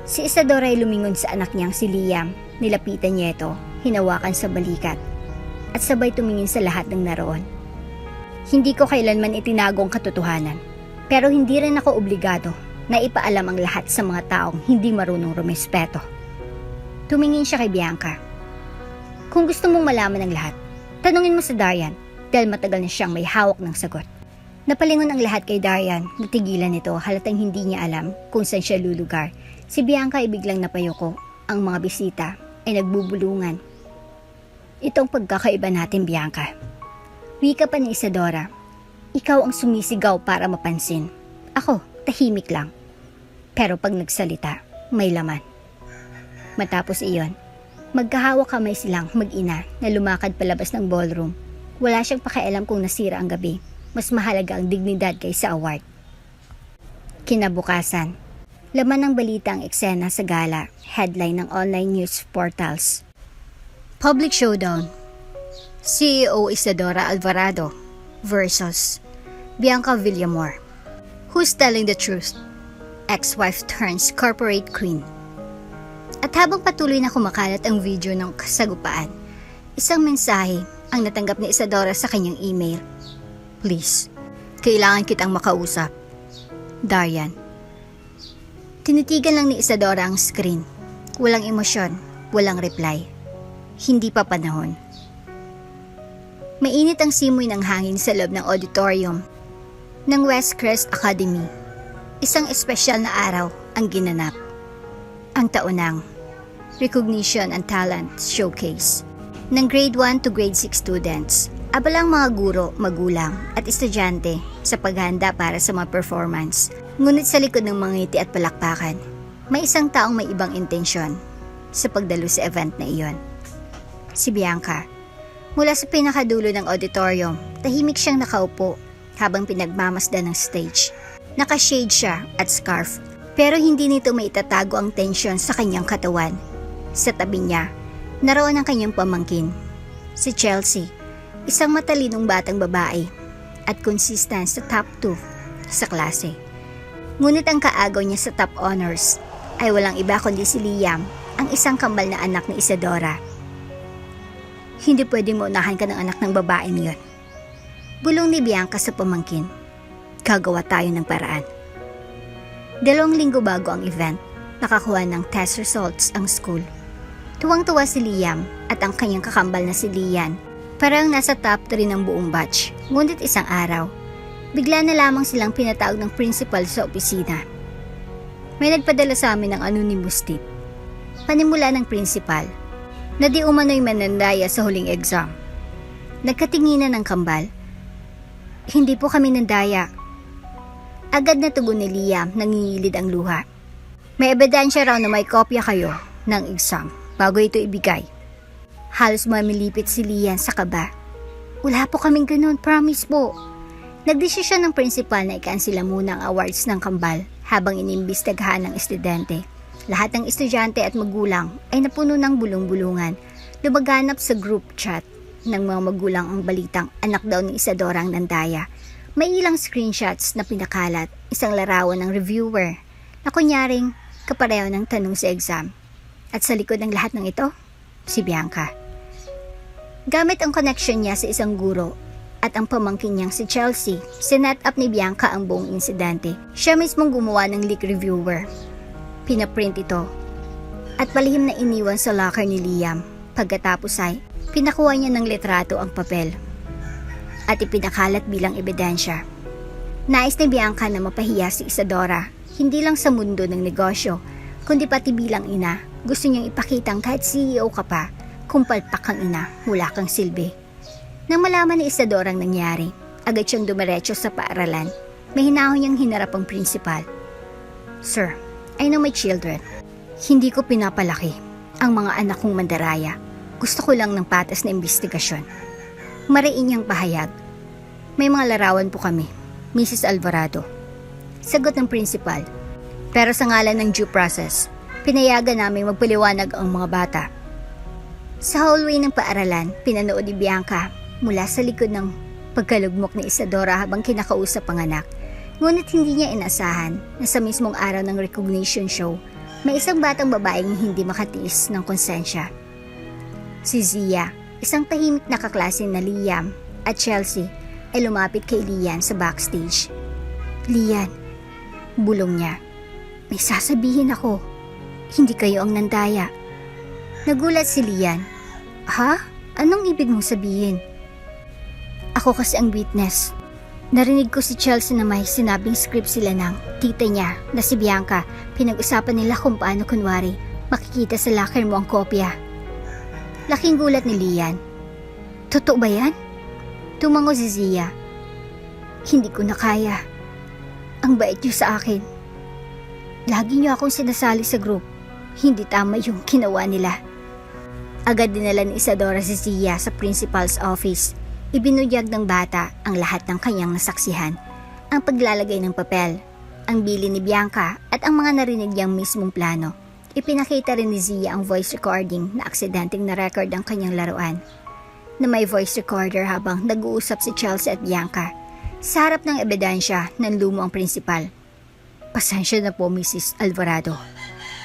Si Isadora ay lumingon sa anak niyang si Liam. Nilapitan niya ito, hinawakan sa balikat, at sabay tumingin sa lahat ng naroon. Hindi ko kailanman itinago ang katotohanan, pero hindi rin ako obligado na ipaalam ang lahat sa mga taong hindi marunong rumespeto. Tumingin siya kay Bianca. Kung gusto mong malaman ang lahat, tanungin mo si Darian dahil matagal na siyang may hawak ng sagot. Napalingon ang lahat kay Darian, natigilan ito halatang hindi niya alam kung saan siya lulugar. Si Bianca ay biglang napayuko, ang mga bisita ay nagbubulungan. Itong pagkakaiba natin, Bianca. Wika pa ni Isadora, ikaw ang sumisigaw para mapansin. Ako, tahimik lang. Pero pag nagsalita, may laman. Matapos iyon, magkahawak kamay silang mag-ina na lumakad palabas ng ballroom. Wala siyang pakialam kung nasira ang gabi. Mas mahalaga ang dignidad kaysa award. Kinabukasan, laman ng balita ang eksena sa gala, headline ng online news portals. Public showdown. CEO Isadora Alvarado versus Bianca Villamor. Who's telling the truth? Ex-wife turns corporate queen. At habang patuloy na kumakalat ang video ng kasagupaan, isang mensahe ang natanggap ni Isadora sa kanyang email. Please, kailangan kitang makausap. Darian. Tinitigan lang ni Isadora ang screen. Walang emosyon, walang reply. Hindi pa panahon. Mainit ang simoy ng hangin sa loob ng auditorium ng West Crest Academy. Isang espesyal na araw ang ginanap. Ang taunang Recognition and Talent Showcase ng grade 1 to grade 6 students. Abalang mga guro, magulang at estudyante sa paghahanda para sa mga performance. Ngunit sa likod ng mga ngiti at palakpakan, may isang taong may ibang intensyon sa pagdalo sa event na iyon. Si Bianca. Mula sa pinakadulo ng auditorium, tahimik siyang nakaupo habang pinagmamasdan ng stage. Naka-shade siya at scarf, pero hindi nito maitatago ang tensyon sa kanyang katawan. Sa tabi niya, naroon ang kanyang pamangkin, si Chelsea. Isang matalinong batang babae at consistent sa top 2 sa klase. Ngunit ang kaagaw niya sa top honors ay walang iba kundi si Liam, ang isang kambal na anak ni Isadora. Hindi pwedeng maunahan ka ng anak ng babaeng yun. Bulong ni Bianca sa pamangkin. Gagawa tayo ng paraan. 2 linggo bago ang event, nakakuha ng test results ang school. Tuwang-tuwa si Liam at ang kanyang kakambal na si Lian. Parang nasa top 3 ng buong batch. Ngunit isang araw, bigla na lamang silang pinatawag ng principal sa opisina. May nagpadala sa amin ng anonymous tip. Panimula ng principal, na di umano'y manandaya sa huling exam. Nagkatinginan ng kambal. Hindi po kami nandaya. Agad na tugon ni Liam, nangingilid ang luha. May ebidensya raw na may kopya kayo ng exam bago ito ibigay. Halos mamilipit si Lian sa kaba. Wala po kaming ganun, promise po. Nagdesisyon ng principal na i-cancela muna ang awards ng kambal habang inimbestagahan ng estudyante. Lahat ng estudyante at magulang ay napuno ng bulong-bulungan. Lumaganap sa group chat ng mga magulang ang balitang anak daw ni Isadora ang nandaya. May ilang screenshots na pinakalat, isang larawan ng reviewer na kunyaring kapareho ng tanong sa exam. At sa likod ng lahat ng ito, si Bianca. Gamit ang connection niya sa isang guro at ang pamangkin niyang si Chelsea, sinet up ni Bianca ang buong insidente. Siya mismong gumawa ng leak reviewer. Pinaprint ito at palihim na iniwan sa locker ni Liam. Pagkatapos ay pinakuha niya ng litrato ang papel at ipinakalat bilang ebidensya. Nais ni Bianca na mapahiya si Isadora, hindi lang sa mundo ng negosyo, kundi pati bilang ina. Gusto niyang ipakitang kahit CEO ka pa, kung palpak kang ina, wala kang silbi. Nang malaman ni Isadora ang nangyari, agad siyang dumiretso sa paaralan. May hinahon niyang hinarap ang principal. "Sir, I know my children. Hindi ko pinapalaki ang mga anak kong mandaraya. Gusto ko lang ng patas na investigasyon." Mariin niyang pahayag. "May mga larawan po kami, Mrs. Alvarado," sagot ng principal. "Pero sa ngalan ng due process, pinayagan namin magpaliwanag ang mga bata." Sa hallway ng paaralan, pinanood ni Bianca mula sa likod ng pagkalugmok ni Isadora habang kinakausap ang anak. Ngunit hindi niya inasahan na sa mismong araw ng recognition show, may isang batang babaeng hindi makatiis ng konsensya. Si Zia, isang tahimik na kaklase na Liam at Chelsea, ay lumapit kay Lian sa backstage. "Lian," bulong niya, "may sasabihin ako. Hindi kayo ang nandaya." Nagulat si Lian. "Ha? Anong ibig mong sabihin?" "Ako kasi ang witness. Narinig ko si Chelsea na may sinabing script sila ng tita niya na si Bianca. Pinag-usapan nila kung paano kunwari makikita sa locker mo ang kopya." Laking gulat ni Lian. "Totoo ba yan?" Tumango si Zia. "Hindi ko na kaya. Ang bait niyo sa akin. Lagi niyo akong sinasali sa group. Hindi tama yung ginawa nila." Agad dinala ni Isadora si Zia sa principal's office. Ibinunyag ng bata ang lahat ng kanyang nasaksihan, ang paglalagay ng papel, ang bili ni Bianca at ang mga narinig niyang mismong plano. Ipinakita rin ni Zia ang voice recording na aksidenteng na-record ang kanyang laruan, na may voice recorder habang nag-uusap si Chelsea at Bianca. Sa harap ng ebidensya, nanlumo ang principal. "Pasensya na po, Mrs. Alvarado.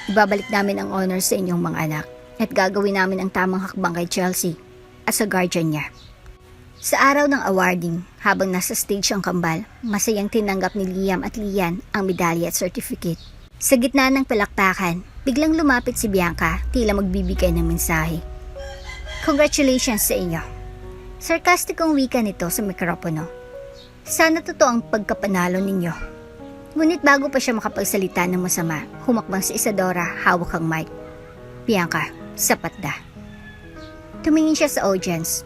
Ibabalik namin ang honor sa inyong mga anak at gagawin namin ang tamang hakbang kay Chelsea as a guardian niya." Sa araw ng awarding, habang nasa stage ang kambal, masayang tinanggap ni Liam at Lian ang medalya at certificate. Sa gitna ng palakpakan, biglang lumapit si Bianca, tila magbibigay ng mensahe. "Congratulations sa inyo." Sarkastikong wika nito sa mikropono. "Sana totoo ang pagkapanalo ninyo." Ngunit bago pa siya makapagsalita ng masama, humakbang si Isadora, hawak ang mic. "Bianca, sapat na." Tumingin siya sa audience.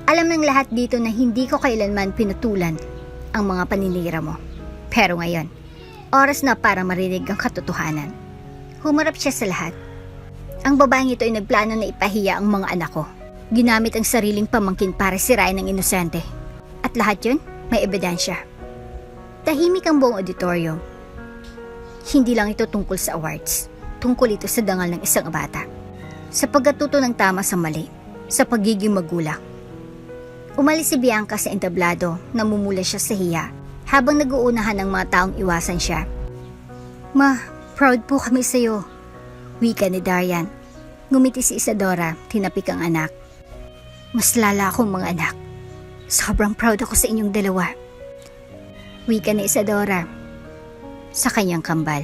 "Alam ng lahat dito na hindi ko kailanman pinutulan ang mga paninira mo. Pero ngayon, oras na para marinig ang katotohanan." Humarap siya sa lahat. "Ang babaeng ito ay nagplano na ipahiya ang mga anak ko. Ginamit ang sariling pamangkin para sirain ang inosente. At lahat yun, may ebidensya." Tahimik ang buong auditorium. Hindi lang ito tungkol sa awards. Tungkol ito sa dangal ng isang bata. Sa pagkatuto ng tama sa mali. Sa pagiging magulang. Umalis si Bianca sa entablado, namumula siya sa hiya, habang nag-uunahan ng mga taong iwasan siya. "Ma, proud po kami sa'yo," wika ni Darian. Ngumiti si Isadora, tinapik ang anak. "Mas lala akong mga anak. Sobrang proud ako sa inyong dalawa," wika ni Isadora sa kanyang kambal.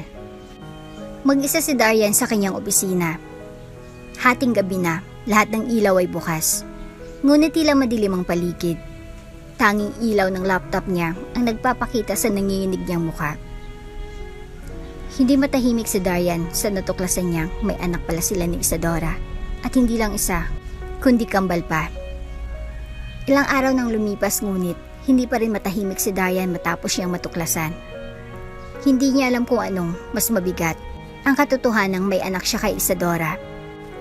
Mag-isa si Darian sa kanyang opisina. Hating gabi na, lahat ng ilaw ay bukas. Ngunit tila madilim ang paligid. Tanging ilaw ng laptop niya ang nagpapakita sa nanginginig niyang mukha. Hindi matahimik si Darian sa natuklasan niyang may anak pala sila ni Isadora. At hindi lang isa, kundi kambal pa. Ilang araw nang lumipas ngunit, hindi pa rin matahimik si Darian matapos niyang matuklasan. Hindi niya alam kung anong mas mabigat, ang katotohanang may anak siya kay Isadora,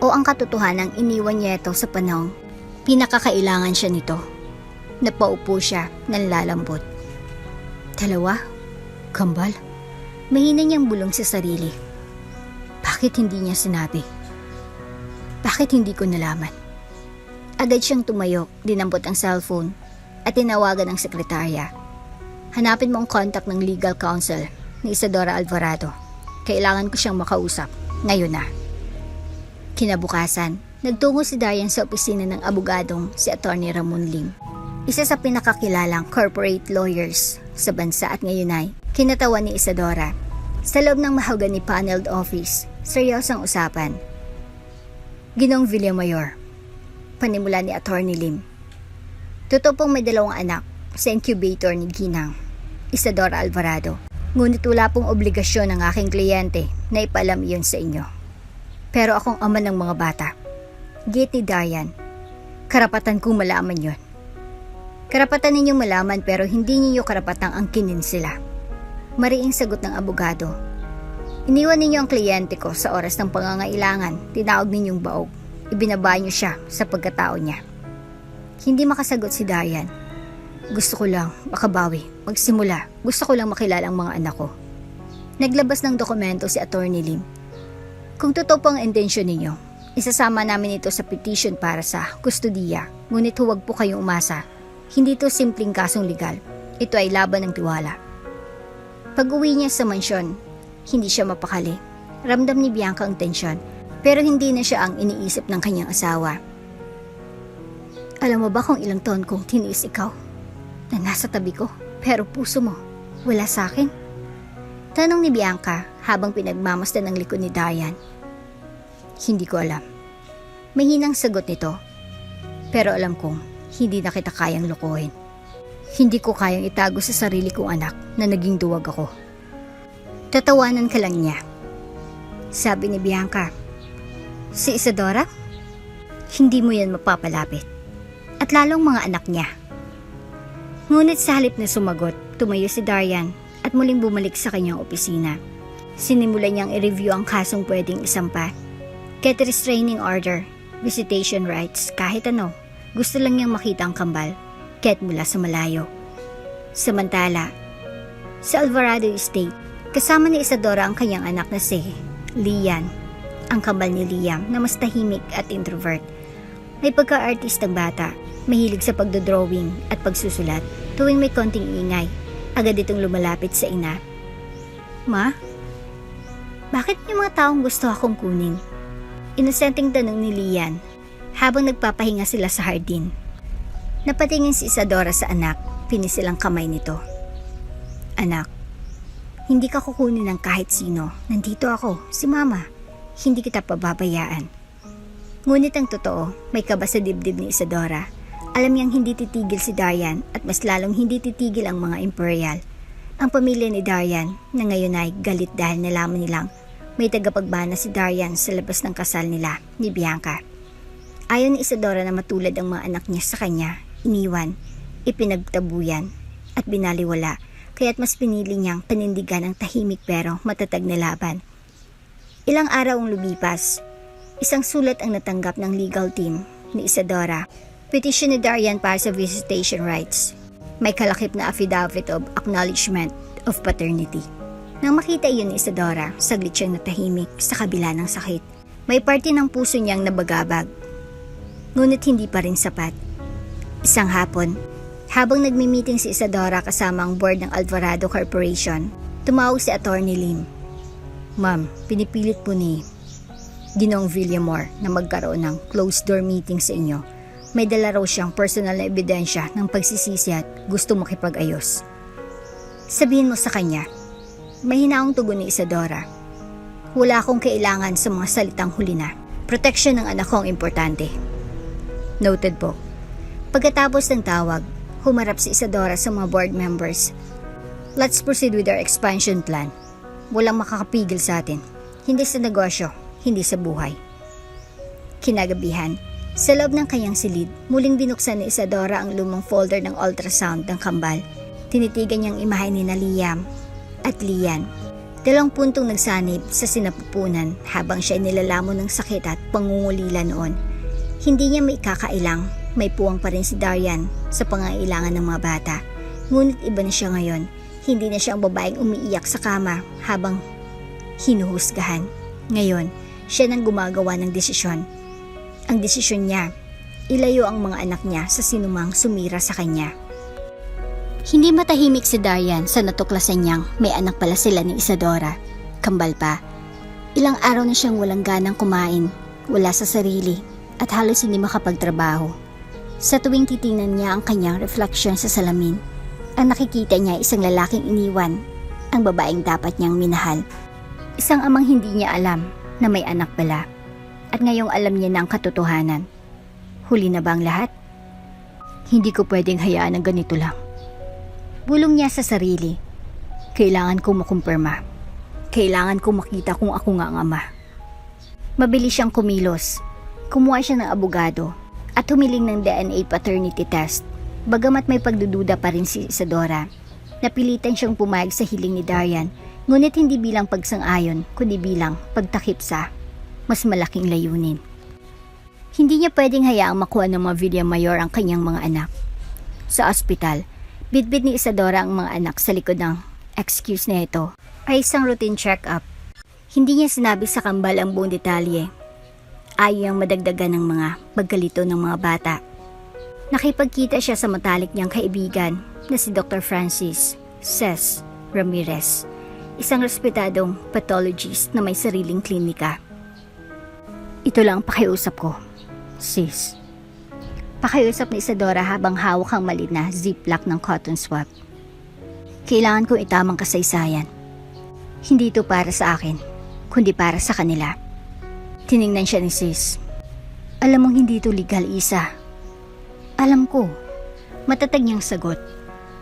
o ang katotohanang iniwan niya ito sa panahong pinakakailangan siya nito. Napaupo siya, nanlalambot. Dalawa? Kambal? Mahina niyang bulong sa sarili. Bakit hindi niya sinabi? Bakit hindi ko nalaman? Agad siyang tumayo, dinampot ang cellphone, at tinawagan ang sekretarya. "Hanapin mo ang contact ng legal counsel ni Isadora Alvarado. Kailangan ko siyang makausap. Ngayon na." Kinabukasan, nagtungo si Darian sa opisina ng abogadong si Atty. Ramon Lim, isa sa pinakakilalang corporate lawyers sa bansa, at ngayon ay kinatawan ni Isadora. Sa loob ng mahogany paneled office, seryosang usapan. "Ginong Villamayor," panimula ni Atty. Lim. "Totoo pong may 2 anak sa incubator ni Ginang Isadora Alvarado. Ngunit wala pong obligasyon ng aking kliyente na ipalam iyon sa inyo. Pero akong ama ng mga bata." Gate ni Darian. "Karapatan kong malaman yon. Karapatan ninyong malaman pero hindi ninyo karapatang angkinin sila. Mariing sagot ng abogado. Iniwan ninyo ang kliyente ko sa oras ng pangangailangan, tinawag ninyong baog. Ibinaba niyo siya sa pagkatao niya. Hindi makasagot si Darian. Gusto ko lang makabawi, magsimula. Gusto ko lang makilala ang mga anak ko. Naglabas ng dokumento si Attorney Lim. Kung totoo po ang intensyon ninyo, isasama namin ito sa petition para sa kustodiya. Ngunit huwag po kayong umasa. Hindi ito simpleng kasong legal. Ito ay laban ng tiwala. Pag-uwi niya sa mansyon, hindi siya mapakali. Ramdam ni Bianca ang tensyon, pero hindi na siya ang iniisip ng kanyang asawa. Alam mo ba kung ilang taon kong tiniis ikaw? Na nasa tabi ko, pero puso mo, wala sa akin? Tanong ni Bianca habang pinagmamasdan ng likod ni Darian. Hindi ko alam. Mahinang sagot nito. Pero alam kong hindi na kita kayang lokohin. Hindi ko kayang itago sa sarili kong anak na naging duwag ako. Tatawanan ka lang niya. Sabi ni Bianca. Si Isadora? Hindi mo yan mapapalapit. At lalong mga anak niya. Ngunit sa halip na sumagot, tumayo si Darian at muling bumalik sa kanyang opisina. Sinimulan niyang i-review ang kasong pwedeng isampa. Get restraining order, visitation rights, kahit ano. Gusto lang niyang makita ang kambal, kahit mula sa malayo. Samantala, sa Alvarado Estate, kasama ni Isadora ang kanyang anak na si Lian, ang kambal ni Liam na mas tahimik at introvert. May pagka-artistang bata, mahilig sa pagdodrawing at pagsusulat. Tuwing may konting ingay, agad itong lumalapit sa ina. Ma, bakit yung mga taong gusto akong kunin? Inosenteng tanong ni Lian habang nagpapahinga sila sa hardin. Napatingin si Isadora sa anak, pinisilang kamay nito. Anak, hindi ka kukunin ng kahit sino. Nandito ako, si Mama. Hindi kita pababayaan. Ngunit ang totoo, may kaba sa dibdib ni Isadora. Alam niyang hindi titigil si Darian at mas lalong hindi titigil ang mga Imperial. Ang pamilya ni Darian na ngayon ay galit dahil nalaman nilang may tagapagbana si Darian sa labas ng kasal nila ni Bianca. Ayaw ni Isadora na matulad ang mga anak niya sa kanya, iniwan, ipinagtabuyan at binaliwala, kaya't mas pinili niyang panindigan ang tahimik pero matatag na laban. Ilang araw ang lumipas, isang sulat ang natanggap ng legal team ni Isadora. Petition ni Darian para sa visitation rights. May kalakip na affidavit of acknowledgement of paternity. Nang makita iyon ni Isadora, saglit siyang natahimik sa kabila ng sakit. May parte ng puso niyang nabagabag. Ngunit hindi pa rin sapat. Isang hapon, habang nagmi-meeting si Isadora kasama ang board ng Alvarado Corporation, tumawag si Attorney Lim. Ma'am, pinipilit po ni Ginoong Villamor na magkaroon ng closed-door meeting sa inyo. May dala raw siyang personal na ebidensya ng pagsisisi at gusto makipag-ayos. Sabihin mo sa kanya, may hinaong tugon ni Isadora. Wala akong kailangan sa mga salitang huli na. Protection ng anak ko ang importante. Noted po. Pagkatapos ng tawag, humarap si Isadora sa mga board members. Let's proceed with our expansion plan. Walang makakapigil sa atin. Hindi sa negosyo, hindi sa buhay. Kinagabihan, sa loob ng kanyang silid, muling binuksan ni Isadora ang lumang folder ng ultrasound ng kambal. Tinitigan niyang imahe ni na Liam at Lian. 2 puntong nagsanib sa sinapupunan habang siya nilalamon ng sakit at pangungulila noon. Hindi niya may kakailang, may puwang pa rin si Darian sa pangailangan ng mga bata. Ngunit iba na siya ngayon. Hindi na siya ang babaeng umiiyak sa kama habang hinuhusgahan. Ngayon, siya nang gumagawa ng desisyon. Ang desisyon niya, ilayo ang mga anak niya sa sinumang sumira sa kanya. Hindi matahimik si Darian sa natuklasan niyang may anak pala sila ni Isadora. Kambal pa. Ilang araw na siyang walang ganang kumain, wala sa sarili, at halos hindi makapagtrabaho. Sa tuwing titingnan niya ang kanyang refleksyon sa salamin, ang nakikita niya isang lalaking iniwan, ang babaeng dapat niyang minahal. Isang amang hindi niya alam na may anak pala. At ngayong alam niya na ang katotohanan. Huli na ba ang lahat? Hindi ko pwedeng hayaan ng ganito lang. Bulong niya sa sarili. Kailangan kong makumpirma. Kailangan kong makita kung ako nga ang ama. Mabilis siyang kumilos. Kumuha siya ng abogado at humiling ng DNA paternity test. Bagamat may pagdududa pa rin si Isadora, napilitan siyang pumayag sa hiling ni Darian, ngunit hindi bilang pagsang-ayon kundi bilang pagtakip sa mas malaking layunin. Hindi niya pwedeng hayaang makuha ng mga Villamayor ang kanyang mga anak. Sa ospital, bitbit ni Isadora ang mga anak sa likod ng excuse na ito ay isang routine check-up. Hindi niya sinabi sa kambal ang buong detalye. Ayaw niyang madagdagan ng mga pagkalito ng mga bata. Nakipagkita siya sa matalik niyang kaibigan na si Dr. Francis Ces Ramirez, isang respetadong pathologist na may sariling klinika. Ito lang ang pakiusap ko, sis. Pakiusap ni Isadora habang hawak ang maliit na ziplock ng cotton swab. Kailangan kong itamang kasaysayan. Hindi ito para sa akin, kundi para sa kanila. Tiningnan siya ni sis. Alam mong hindi ito legal, Isa. Alam ko, matatag niyang sagot.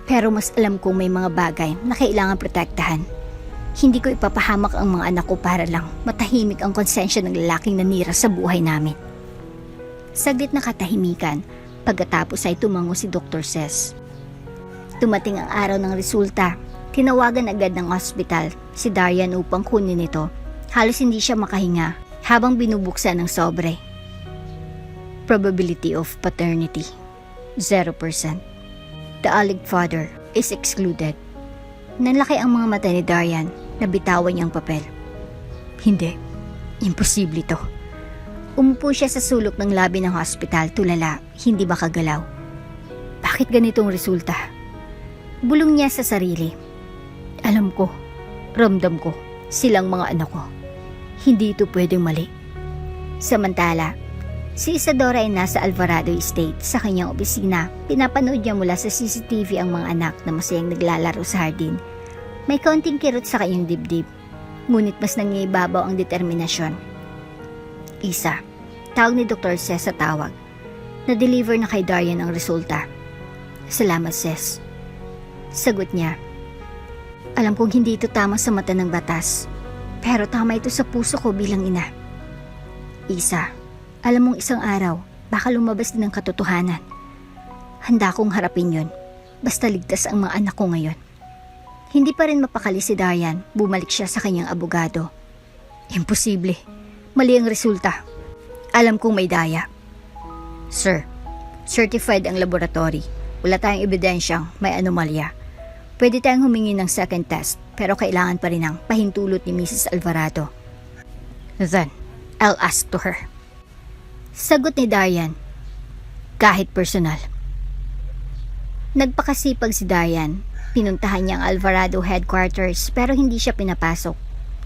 Pero mas alam kong may mga bagay na kailangan protektahan. Hindi ko ipapahamak ang mga anak ko para lang matahimik ang konsensya ng lalaking nanira sa buhay namin. Saglit na katahimikan, pagkatapos ay tumango si Dr. Ces. Tumating ang araw ng resulta. Tinawagan agad ng ospital si Darian upang kunin ito. Halos hindi siya makahinga habang binubuksan ng sobre. Probability of paternity, 0%. The alleged father is excluded. Nanlaki ang mga mata ni Darian na bitawan niyang papel. Hindi, imposible ito. Umupo siya sa sulok ng labi ng hospital, tulala, hindi makagalaw. Bakit ganitong resulta? Bulong niya sa sarili. Alam ko, ramdam ko, silang mga anak ko. Hindi ito pwedeng mali. Samantala, si Isadora ay nasa Alvarado Estate sa kanyang opisina. Pinapanood niya mula sa CCTV ang mga anak na masayang naglalaro sa hardin. May kaunting kirot sa kanyang dibdib, ngunit mas nangibabaw ang determinasyon. Isa, tawag ni Dr. Ces sa tawag. Na-deliver na kay Darian ang resulta. Salamat, Ces. Sagot niya. Alam kong hindi ito tama sa mata ng batas, pero tama ito sa puso ko bilang ina. Isa, alam mong isang araw, baka lumabas din ang katotohanan. Handa kong harapin yun, basta ligtas ang mga anak ko ngayon. Hindi pa rin mapakali si Darian, bumalik siya sa kanyang abogado. Imposible. Mali ang resulta. Alam kong may daya. Sir, certified ang laboratory. Wala tayong ebidensyang may anomalya. Pwede tayong humingi ng second test, pero kailangan pa rin ang pahintulot ni Mrs. Alvarado. Then, I'll ask to her. Sagot ni Darian. Kahit personal. Nagpakasipag si Darian. Pinuntahan niya ang Alvarado headquarters pero hindi siya pinapasok.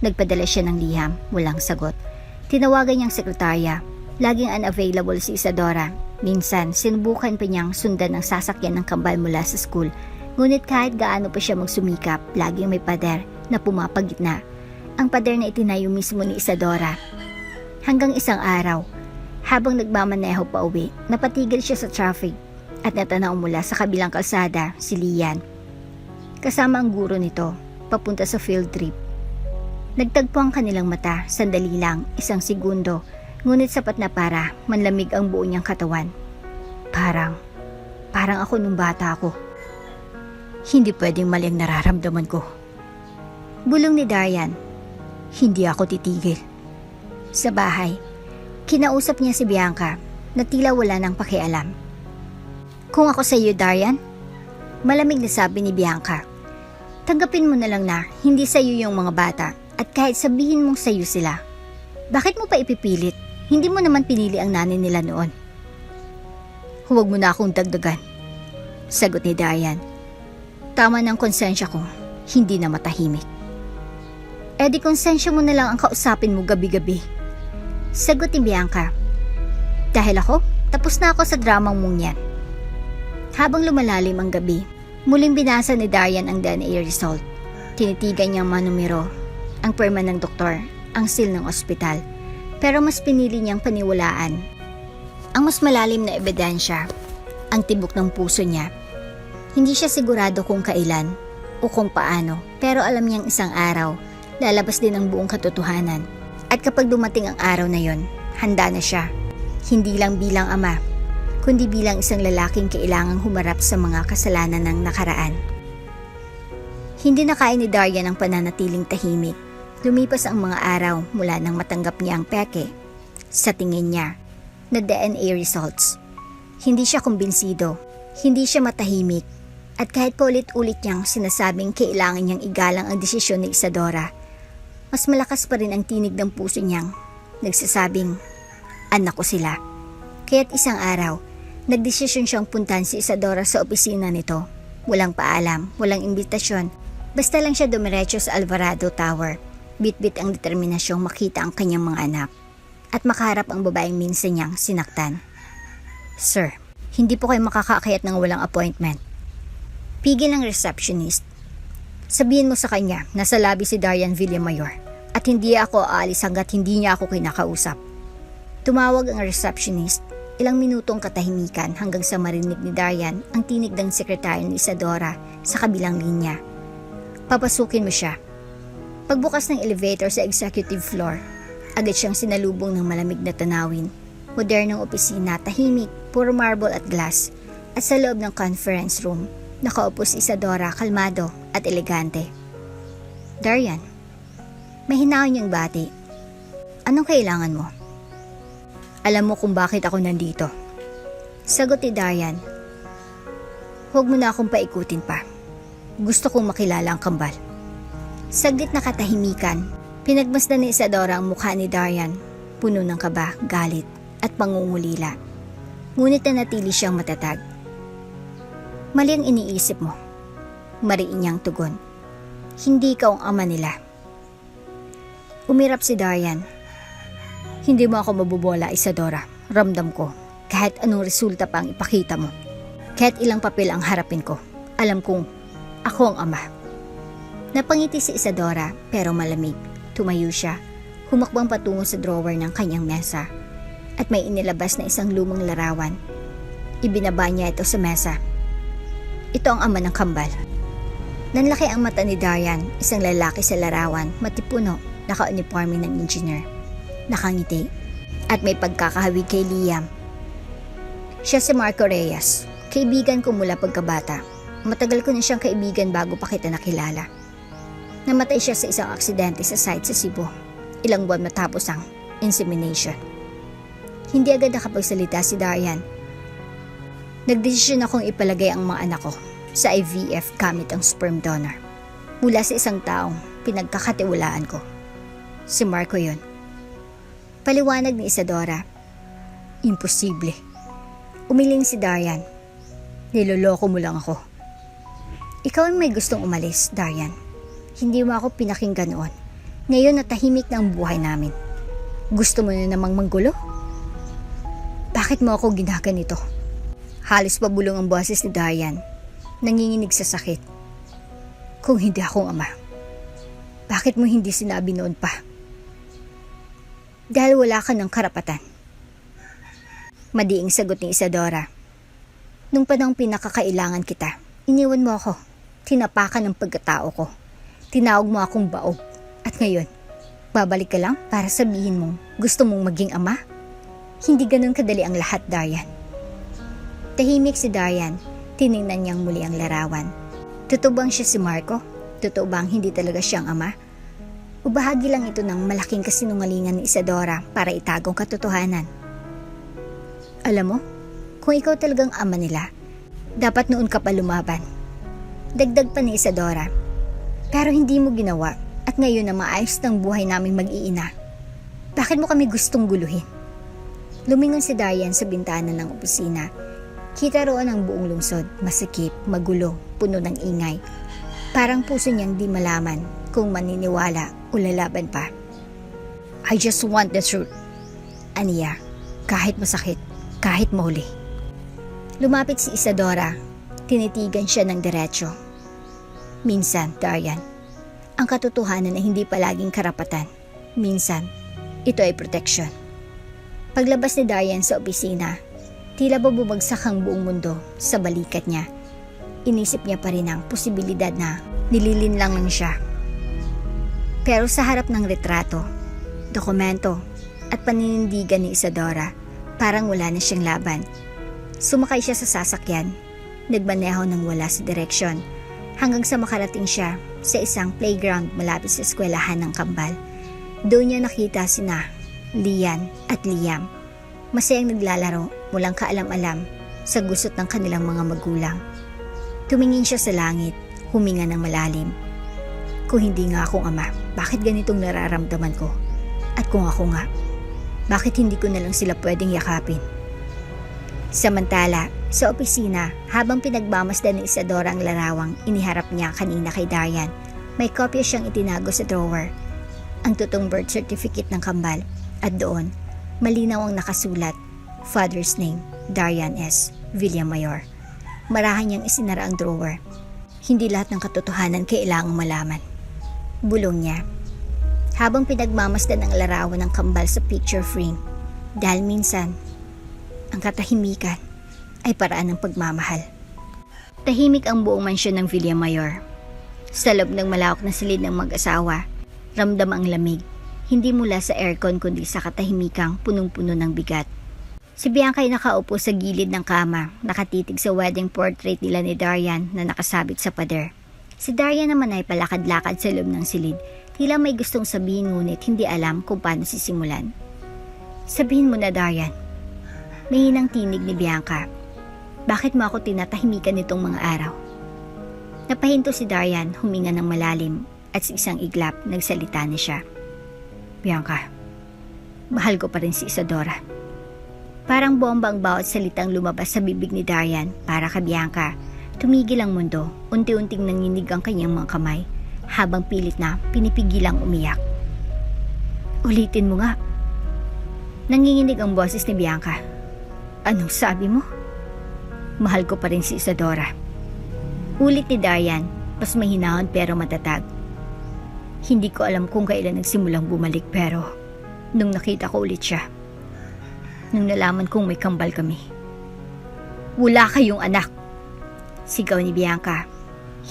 Nagpadala siya ng liham, walang sagot. Tinawagan niyang sekretarya. Laging unavailable si Isadora. Minsan, sinubukan pa niyang sundan ang sasakyan ng kambal mula sa school. Ngunit kahit gaano pa siya magsumikap, laging may pader na pumapagitna. Ang pader na itinayo mismo ni Isadora. Hanggang isang araw, habang nagmamaneho pa uwi, napatigil siya sa traffic at natanaw mula sa kabilang kalsada si Lian. Kasama ang guro nito, papunta sa field trip. Nagtagpo ang kanilang mata, sandali lang, isang segundo, ngunit sapat na para manlamig ang buo niyang katawan. Parang ako nung bata ako. Hindi pwedeng mali ang nararamdaman ko. Bulong ni Darian, hindi ako titigil. Sa bahay, kinausap niya si Bianca na tila wala nang pakialam. Kung ako sa iyo, Darian, malamig na sabi ni Bianca. Tanggapin mo na lang na hindi sa iyo yung mga bata at kahit sabihin mong sa iyo sila. Bakit mo pa ipipilit? Hindi mo naman pinili ang nanay nila noon. Huwag mo na akong dagdagan. Sagot ni Darian. Tama ng konsensya ko, hindi na matahimik. Eh di konsensya mo na lang ang kausapin mo gabi-gabi. Sagot ni Bianca. Dahil ako, tapos na ako sa dramang mong yan. Habang lumalalim ang gabi, muling binasa ni Darian ang DNA result. Tinitigan niyang manumero, ang perma ng doktor, ang seal ng ospital. Pero mas pinili niyang paniwalaan ang mas malalim na ebidensya, ang tibok ng puso niya. Hindi siya sigurado kung kailan o kung paano, pero alam niyang isang araw, lalabas din ang buong katotohanan. At kapag dumating ang araw na yon, handa na siya. Hindi lang bilang ama, kundi bilang isang lalaking kailangang humarap sa mga kasalanan ng nakaraan. Hindi na kaya ni Darian ang pananatiling tahimik. Lumipas ang mga araw mula nang matanggap niya ang peke, sa tingin niya, na DNA results. Hindi siya kumbinsido, hindi siya matahimik, at kahit paulit-ulit niyang sinasabing kailangan niyang igalang ang desisyon ni Isadora, mas malakas pa rin ang tinig ng puso niyang nagsasabing, anak ko sila. Kaya't isang araw, nagdesisyon siyang puntahan si Isadora sa opisina nito. Walang paalam, walang imbitasyon, basta lang siya dumiretso sa Alvarado Tower. Bit-bit ang determinasyong makita ang kanyang mga anak at makaharap ang babaeng minsan niyang sinaktan. Sir, hindi po kayo makakaakyat ng walang appointment. Pigil ang receptionist. Sabihin mo sa kanya, nasa lobby si Darian Villamayor at hindi ako aalis hanggat hindi niya ako kinakausap. Tumawag ang receptionist. Ilang minutong katahimikan hanggang sa marinig ni Darian ang tinig ng sekretaryo ni Isadora sa kabilang linya. Papasukin mo siya. Pagbukas ng elevator sa executive floor, agad siyang sinalubong ng malamig na tanawin. Modernong opisina, tahimik, puro marble at glass. At sa loob ng conference room, nakaupo si Isadora, kalmado at elegante. Darian, may hinahon niyang bati. Anong kailangan mo? Alam mo kung bakit ako nandito. Sagot ni Darian. Huwag mo na akong paikutin pa. Gusto kong makilala ang kambal. Saglit na katahimikan, pinagmasdan ni Isadora ang mukha ni Darian, puno ng kaba, galit at pangungulila. Ngunit nanatili siyang matatag. Mali ang iniisip mo. Mariin niyang tugon. Hindi ikaw ang ama nila. Umirap si Darian. Hindi mo ako mabubola, Isadora. Ramdam ko. Kahit anong resulta pa ang ipakita mo. Kahit ilang papel ang harapin ko. Alam kong ako ang ama. Napangiti si Isadora pero malamig. Tumayo siya. Humakbang patungo sa drawer ng kanyang mesa. At may inilabas na isang lumang larawan. Ibinaba niya ito sa mesa. Ito ang ama ng kambal. Nanlaki ang mata ni Darian, isang lalaki sa larawan, matipuno, naka-uniforme ng engineer. Nakangiti, at may pagkakahawig kay Liam. Siya si Marco Reyes, kaibigan ko mula pagkabata. Matagal ko na siyang kaibigan bago pa kita nakilala. Namatay siya sa isang aksidente sa site sa Cebu, ilang buwan matapos ang insemination. Hindi agad nakapagsalita si Darian. Nagdesisyon akong ipalagay ang mga anak ko sa IVF gamit ang sperm donor. Mula sa isang taong pinagkakatiwalaan ko. Si Marco yun. Paliwanag ni Isadora. Imposible. Umiling si Darian. Niloloko mo lang ako. Ikaw ang may gustong umalis, Darian. Hindi mo ako pinakinggan noon. Ngayon natahimik na ang buhay namin. Gusto mo na namang manggulo? Bakit mo ako ginaganito? Halos pabulong ang boses ni Darian. Nanginginig sa sakit. Kung hindi akong ama, bakit mo hindi sinabi noon pa? Dahil wala ka ng karapatan. Madiing sagot ni Isadora. Nung panahong pinakakailangan kita, iniwan mo ako. Tinapakan ng pagkatao ko. Tinawag mo akong baog. At ngayon, babalik ka lang para sabihin mong gusto mong maging ama? Hindi ganun kadali ang lahat, Darian. Tahimik si Darian. Tiningnan niyang muli ang larawan. Totoo bang siya si Marco? Totoo bang hindi talaga siyang ama? O bahagi lang ito ng malaking kasinungalingan ni Isadora para itagong katotohanan? Alam mo, kung ikaw talagang ama nila, dapat noon ka pa lumaban. Dagdag pa ni Isadora. Pero hindi mo ginawa at ngayon na maayos ng buhay naming mag-iina. Bakit mo kami gustong guluhin? Lumingon si Darian sa bintana ng opisina. Kita roon ang buong lungsod, masikip, magulo, puno ng ingay. Parang puso niyang di malaman kung maniniwala o lalaban pa. I just want the truth. Aniya, kahit masakit, kahit mahuli. Lumapit si Isadora, tinitigan siya ng diretsyo. Minsan, Darian, ang katotohanan ay hindi palaging karapatan. Minsan, ito ay proteksyon. Paglabas ni Darian sa opisina, tila ba bumagsak ang buong mundo sa balikat niya. Inisip niya pa rin ang posibilidad na nililinlang lang siya. Pero sa harap ng retrato, dokumento at paninindigan ni Isadora, parang wala na siyang laban. Sumakay siya sa sasakyan. Nagmaneho ng wala sa direksyon hanggang sa makarating siya sa isang playground malapit sa eskwelahan ng kambal. Doon niya nakita sina Lian at Liam. Masayang naglalaro, walang kaalam-alam sa gusot ng kanilang mga magulang. Tumingin siya sa langit, huminga ng malalim. Kung hindi nga akong ama, bakit ganitong nararamdaman ko? At kung ako nga, bakit hindi ko na lang sila pwedeng yakapin? Samantala, sa opisina, habang pinagmamasdan ni Isadora ang larawang iniharap niya kanina kay Darian, may kopya siyang itinago sa drawer. Ang totoong birth certificate ng kambal, at doon, malinaw ang nakasulat, father's name, Darian S. Villamayor. Marahan niyang isinara ang drawer. Hindi lahat ng katotohanan kailangang malaman. Bulong niya. Habang pinagmamasdan ang larawan ng kambal sa picture frame, dahil minsan, ang katahimikan ay paraan ng pagmamahal. Tahimik ang buong mansyon ng Villamayor. Sa loob ng malawak na silid ng mag-asawa, ramdam ang lamig, hindi mula sa aircon kundi sa katahimikang punong-puno ng bigat. Si Bianca ay nakaupo sa gilid ng kama, nakatitig sa wedding portrait nila ni Darian na nakasabit sa pader. Si Darian naman ay palakad-lakad sa loob ng silid, tila may gustong sabihin ngunit hindi alam kung paano sisimulan. Sabihin mo na, Darian. May hinang tinig ni Bianca. Bakit mo ako tinatahimikan nitong mga araw? Napahinto si Darian, huminga ng malalim at sa isang iglap nagsalita na siya. Bianca, mahal ko pa rin si Isadora. Parang bomba ang bawat salitang lumabas sa bibig ni Darian para kay Bianca. Tumigil ang mundo, unti-unting nanginig ang kanyang mga kamay habang pilit na pinipigilang umiyak. Ulitin mo nga. Nanginginig ang boses ni Bianca. Anong sabi mo? Mahal ko pa rin si Isadora. Ulit ni Darian, mas mahinahon pero matatag. Hindi ko alam kung kailan nagsimulang bumalik pero nung nakita ko ulit siya, nung nalaman kong may kambal kami. Wala kayong anak! Sigaw ni Bianca,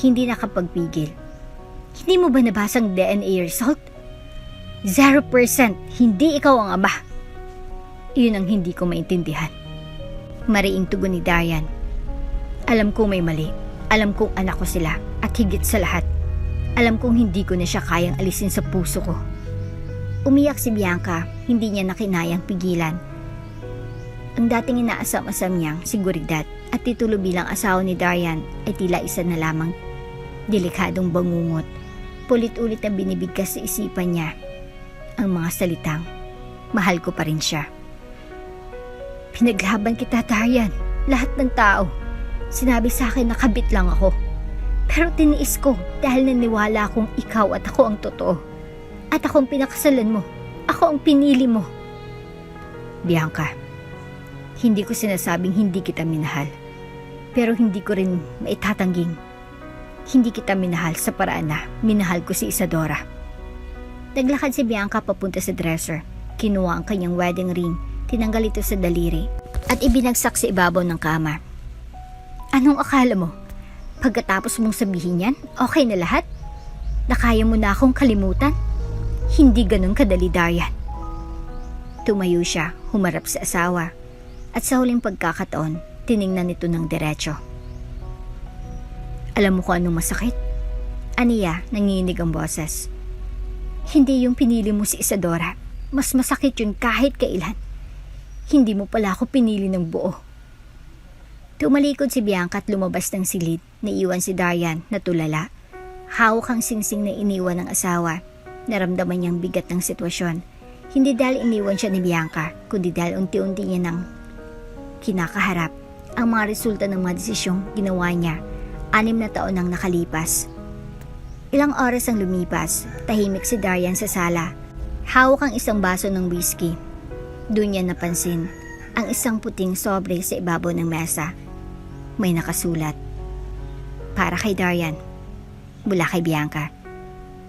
hindi nakapagpigil. Hindi mo ba nabasang DNA result? 0% hindi ikaw ang ama. Iyon ang hindi ko maintindihan. Mariing tugon ni Darian. Alam kong may mali. Alam kong anak ko sila at higit sa lahat, alam kong hindi ko na siya kayang alisin sa puso ko. Umiyak si Bianca, hindi niya nakinayang pigilan. Ang dating inaasam-asam niyang seguridad at titulo bilang asawa ni Darian ay tila isa na lamang delikadong bangungot. Pulit-ulit na binibigkas sa isipan niya ang mga salitang, mahal ko pa rin siya. Pinaglaban kita, Darian. Lahat ng tao. Sinabi sa akin na kabit lang ako. Pero tiniis ko dahil naniwala akong ikaw at ako ang totoo. At ako ang pinakasalan mo. Ako ang pinili mo. Bianca, hindi ko sinasabing hindi kita minahal. Pero hindi ko rin maitatangging hindi kita minahal sa paraan na minahal ko si Isadora. Naglakad si Bianca papunta sa dresser. Kinuha ang kanyang wedding ring, tinanggal ito sa daliri at ibinagsak sa ibabaw ng kama. Anong akala mo? Pagkatapos mong sabihin yan, okay na lahat? Nakaya mo na akong kalimutan? Hindi ganun kadali, Darian. Tumayo siya, humarap sa asawa, at sa huling pagkakataon, tiningnan nito ng diretso. Alam mo kung anong masakit? Aniya, nanginginig ang boses. Hindi yung pinili mo si Isadora. Mas masakit yun kahit kailan. Hindi mo pala ako pinili ng buo. Tumalikod si Bianca at lumabas ng silid. Naiwan si Darian na tulala. Hawak ang singsing na iniwan ng asawa. Naramdaman niyang bigat ng sitwasyon. Hindi dahil iniwan siya ni Bianca, kundi dahil unti-unti niya nang kinakaharap ang mga resulta ng mga desisyong ginawa niya. 6 na taon nang nakalipas. Ilang oras ang lumipas, tahimik si Darian sa sala. Hawak ang isang baso ng whiskey. Doon niya napansin ang isang puting sobre sa ibabaw ng mesa. May nakasulat. Para kay Darian, mula kay Bianca.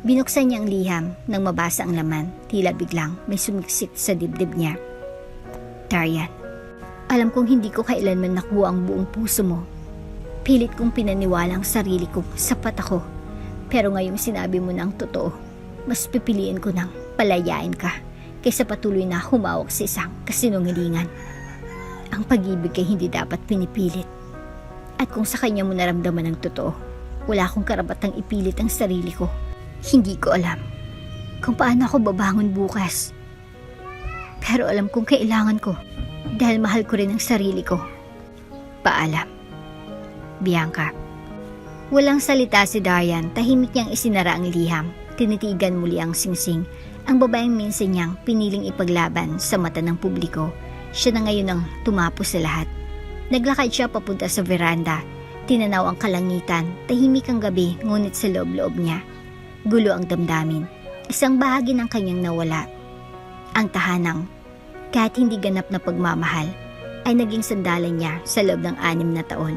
Binuksan niya ang liham nang mabasa ang laman. Tila biglang may sumiksik sa dibdib niya. Darian, alam kong hindi ko kailanman nakuha ang buong puso mo. Pilit kong pinaniwala ang sarili ko, sapat ako. Pero ngayong sinabi mo na ang totoo, mas pipiliin ko nang palayain ka kaysa patuloy na humawak sa isang kasinungalingan. Ang pag-ibig ay hindi dapat pinipilit. At kung sa kanya mo naramdaman ng totoo, wala akong karapatang ipilit ang sarili ko. Hindi ko alam kung paano ako babangon bukas. Pero alam kong kailangan ko dahil mahal ko rin ang sarili ko. Paalam. Bianca. Walang salita si Darian, tahimik niyang isinara ang liham. Tinitigan muli ang singsing. Ang babaeng minsan niyang piniling ipaglaban sa mata ng publiko. Siya na ngayon ang tumapos sa lahat. Naglakad siya papunta sa veranda. Tinanaw ang kalangitan, tahimik ang gabi ngunit sa loob-loob niya. Gulo ang damdamin. Isang bahagi ng kanyang nawala. Ang tahanang, kahit hindi ganap na pagmamahal, ay naging sandalan niya sa loob ng 6 na taon.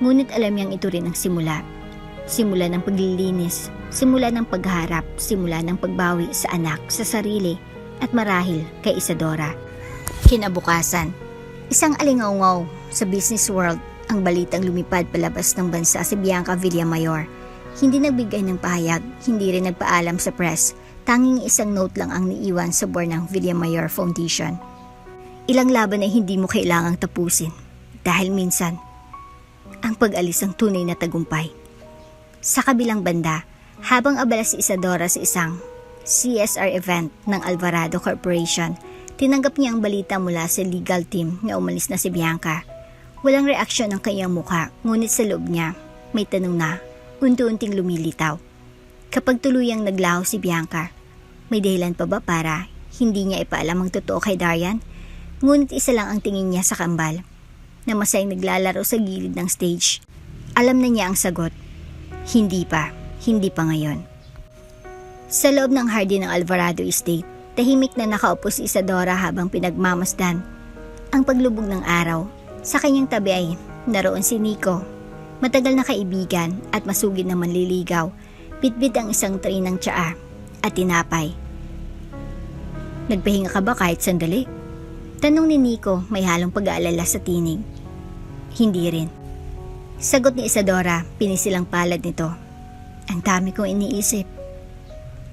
Ngunit alam niyang ito rin ang simula. Simula ng paglilinis, simula ng pagharap, simula ng pagbawi sa anak, sa sarili, at marahil kay Isadora. Kinabukasan, isang alingaungaw sa business world ang balitang lumipad palabas ng bansa si Bianca Villamayor. Hindi nagbigay ng pahayag, hindi rin nagpaalam sa press. Tanging isang note lang ang niiwan sa board ng Villamayor Foundation. Ilang laban ay hindi mo kailangang tapusin dahil minsan, ang pag-alis ang tunay na tagumpay. Sa kabilang banda, habang abala si Isadora sa isang CSR event ng Alvarado Corporation, tinanggap niya ang balita mula sa legal team na umalis na si Bianca. Walang reaksyon ang kanyang mukha, ngunit sa loob niya, may tanong na unti-unting lumilitaw. Kapag tuluyang naglaho si Bianca, may dahilan pa ba para hindi niya ipaalam ang totoo kay Darian? Ngunit isa lang ang tingin niya sa kambal, na masayang naglalaro sa gilid ng stage. Alam na niya ang sagot. Hindi pa ngayon. Sa loob ng hardin ng Alvarado Estate, tahimik na nakaupo si Isadora habang pinagmamasdan ang paglubog ng araw. Sa kanyang tabi ay naroon si Nico, matagal na kaibigan at masugid na manliligaw. Bitbit ang isang tray ng tsaa at tinapay. Nagpahinga ka ba kahit sandali? Tanong ni Nico, may halong pag-aalala sa tinig. Hindi rin. Sagot ni Isadora, pinisilang palad nito. Ang dami kong iniisip.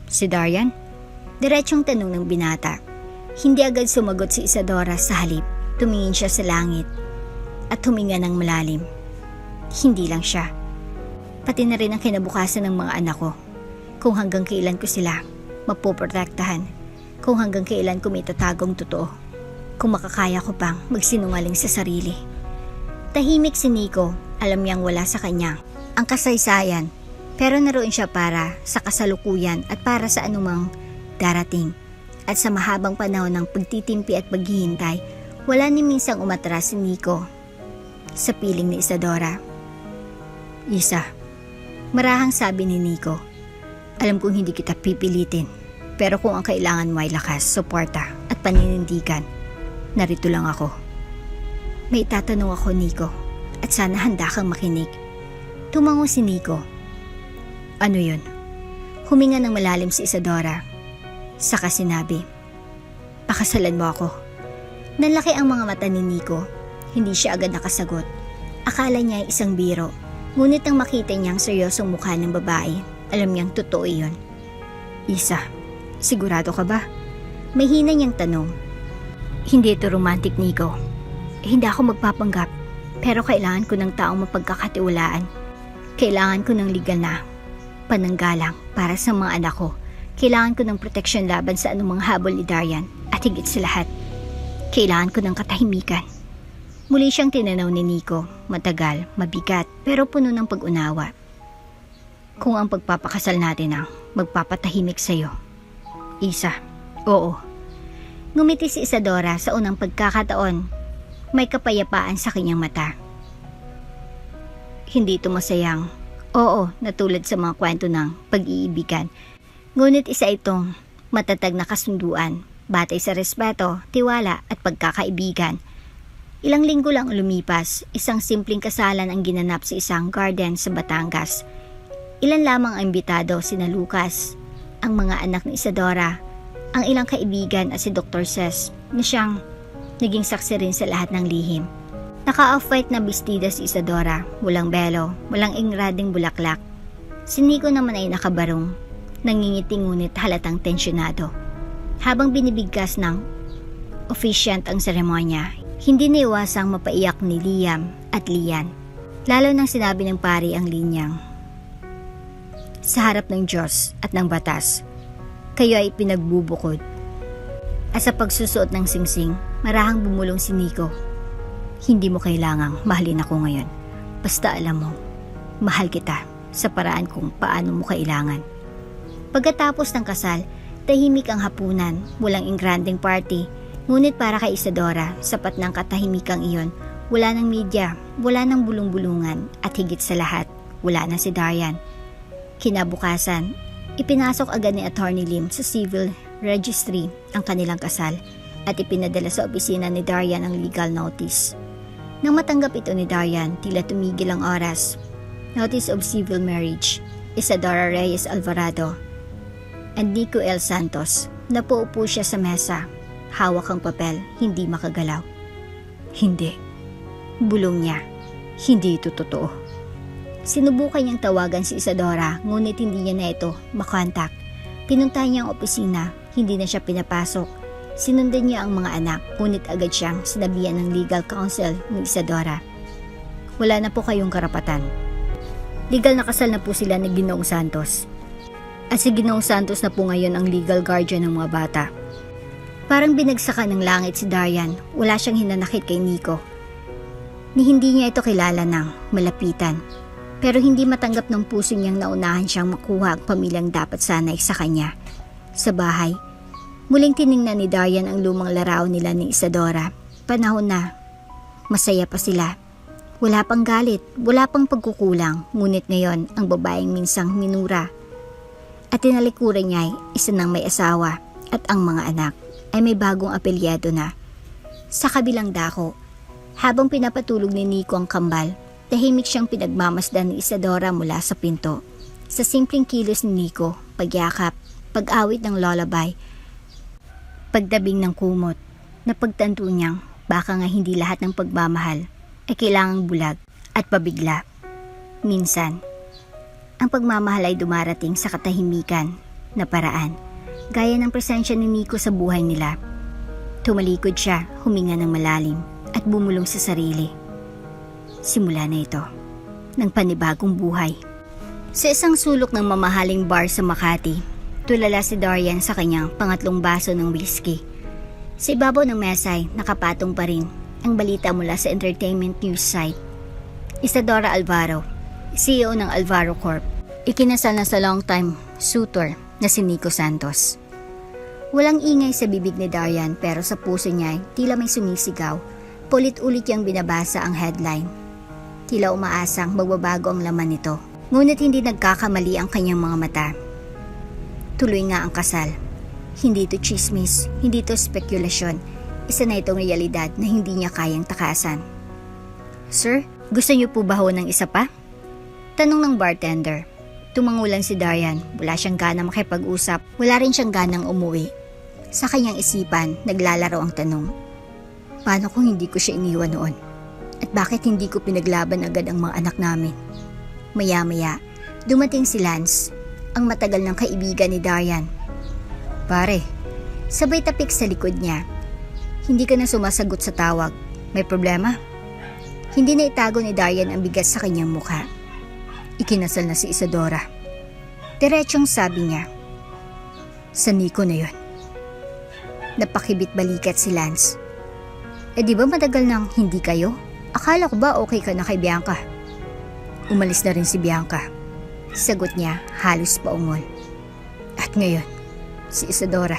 Si Darian? Diretsong tanong ng binata. Hindi agad sumagot si Isadora, sa halip. Tumingin siya sa langit at huminga ng malalim. Hindi lang siya, pati na rin ang kinabukasan ng mga anak ko. Kung hanggang kailan ko sila mapoprotektahan, kung hanggang kailan ko may tatagong totoo, kung makakaya ko pang magsinungaling sa sarili. Tahimik si Nico, alam niyang wala sa kanya ang kasaysayan, pero naroon siya para sa kasalukuyan at para sa anumang darating. At sa mahabang panahon ng pagtitimpi at paghihintay, wala ni minsang umatras si Nico sa piling ni Isadora. Isa, marahang sabi ni Nico, alam kong hindi kita pipilitin, pero kung ang kailangan mo ay lakas, suporta at paninindigan, narito lang ako. May tatanong ako, Nico, at sana handa kang makinig. Tumango si Nico. Ano yun? Huminga ng malalim si Isadora. Saka sinabi, pakasalan mo ako. Nanlaki ang mga mata ni Nico. Hindi siya agad nakasagot. Akala niya ay isang biro. Ngunit nang makita niyang seryosong mukha ng babae, alam niyang totoo iyon. Isa, sigurado ka ba? May hina niyang tanong. Hindi ito romantic, Nico. Hindi ako magpapanggap, pero kailangan ko ng taong mapagkakatiwalaan. Kailangan ko ng legal na pananggalang para sa mga anak ko. Kailangan ko ng proteksyon laban sa anumang habol ni Darian. At higit sa lahat, kailangan ko ng katahimikan. Muli siyang tinanaw ni Nico, matagal, mabigat, pero puno ng pag-unawa. Kung ang pagpapakasal natin ang magpapatahimik sa'yo. Isa, oo. Ngumiti si Isadora sa unang pagkakataon. May kapayapaan sa kanyang mata. Hindi ito masayang, oo, natulad sa mga kwento ng pag-iibigan. Ngunit isa itong matatag na kasunduan, batay sa respeto, tiwala at pagkakaibigan. Ilang linggo lang lumipas, isang simpleng kasalan ang ginanap sa isang garden sa Batangas. Ilan lamang ang imbitado, sina Lucas, ang mga anak ni Isadora, ang ilang kaibigan at si Dr. Ces, na siyang naging saksi rin sa lahat ng lihim. Naka-off-white na bestida si Isadora, walang belo, walang ingrading bulaklak. Si Nico naman ay nakabarong, nangingiti ngunit halatang tensyonado. Habang binibigkas ng officiant ang seremonya, Hindi naiwasang mapaiyak ni Liam at Lian, lalo nang sinabi ng pari ang linyang, "Sa harap ng Diyos at ng batas, kayo ay pinagbubukod." At sa pagsusuot ng singsing, marahang bumulong si Nico, "Hindi mo kailangang mahalin ako ngayon. Basta alam mo, mahal kita sa paraan kung paano mo kailangan." Pagkatapos ng kasal, tahimik ang hapunan, walang ingranding party. Ngunit para kay Isadora, sapat ng katahimikang iyon. Wala ng media, wala ng bulong-bulungan, at higit sa lahat, wala na si Darian. Kinabukasan, ipinasok agad ni Attorney Lim sa civil registry ang kanilang kasal at ipinadala sa opisina ni Darian ang legal notice. Nang matanggap ito ni Darian, tila tumigil ang oras. Notice of civil marriage, Isadora Reyes Alvarado and Nico L. Santos. Napaupo siya sa mesa. Hawak ang papel, hindi makagalaw. "Hindi." Bulong niya. "Hindi ito totoo." Sinubukan niyang tawagan si Isadora, ngunit hindi niya na ito makontak. Pinuntahan niya ang opisina, hindi na siya pinapasok. Sinundan niya ang mga anak, ngunit agad siyang sinabihan ng legal counsel ni Isadora, "Wala na po kayong karapatan. Legal na kasal na po sila ni Ginoong Santos. At si Ginoong Santos na po ngayon ang legal guardian ng mga bata." Parang binagsakan ng langit si Darian. Wala siyang hinanakit kay Nico. Ni hindi niya ito kilala ng malapitan. Pero hindi matanggap ng puso niyang naunahan siyang makuha ang pamilyang dapat sanay sa kanya. Sa bahay, muling tiningnan ni Darian ang lumang larawan nila ni Isadora. Panahon na. Masaya pa sila. Wala pang galit, wala pang pagkukulang. Ngunit ngayon, ang babaeng minsang minura at tinalikuran niya ay isa ng may asawa at ang mga anak ay may bagong apelyado na. Sa kabilang dako, habang pinapatulog ni Nico ang kambal, tahimik siyang pinagmamasdan ni Isadora mula sa pinto. Sa simpleng kilos ni Nico, pagyakap, pag-awit ng lullaby, pagdabing ng kumot, napagtanto niyang baka nga hindi lahat ng pagmamahal ay kailangang bulag at pabigla. Minsan, ang pagmamahal ay dumarating sa katahimikan na paraan. Gaya ng presensya ni Nico sa buhay nila. Tumalikod siya, huminga ng malalim at bumulong sa sarili. Simula na ito ng panibagong buhay. Sa isang sulok ng mamahaling bar sa Makati, tulala si Darian sa kanyang pangatlong baso ng whiskey. Sa ibabaw ng mesa ay nakapatong pa rin ang balita mula sa entertainment news site. Isadora Alvaro, CEO ng Alvaro Corp, ikinasal na sa long-time suitor na si Nico Santos. Walang ingay sa bibig ni Darian pero sa puso niya ay tila may sumisigaw. Paulit-ulit niyang binabasa ang headline. Tila umaasang magbabago ang laman nito. Ngunit hindi nagkakamali ang kanyang mga mata. Tuloy nga ang kasal. Hindi ito chismis, hindi ito spekulasyon. Isa na itong realidad na hindi niya kayang takasan. "Sir, gusto niyo po ba ho ng isa pa?" Tanong ng bartender. Tumangulan si Darian, wala siyang ganang makipag-usap, wala rin siyang ganang umuwi. Sa kanyang isipan, naglalaro ang tanong, paano kung hindi ko siya iniwan noon? At bakit hindi ko pinaglaban agad ang mga anak namin? Maya-maya, dumating si Lance, ang matagal ng kaibigan ni Darian. "Pare," sabay tapik sa likod niya, "hindi ka na sumasagot sa tawag. May problema?" Hindi na itago ni Darian ang bigat sa kanyang mukha. Ikinasal na si Isadora. Diretsong sabi niya, "Sa Nico na yun." Napakibit balikat si Lance. Di ba matagal nang hindi kayo? Akala ko ba okay ka na kay Bianca?" "Umalis na rin si Bianca." Sagot niya halos paungol. "At ngayon, si Isadora,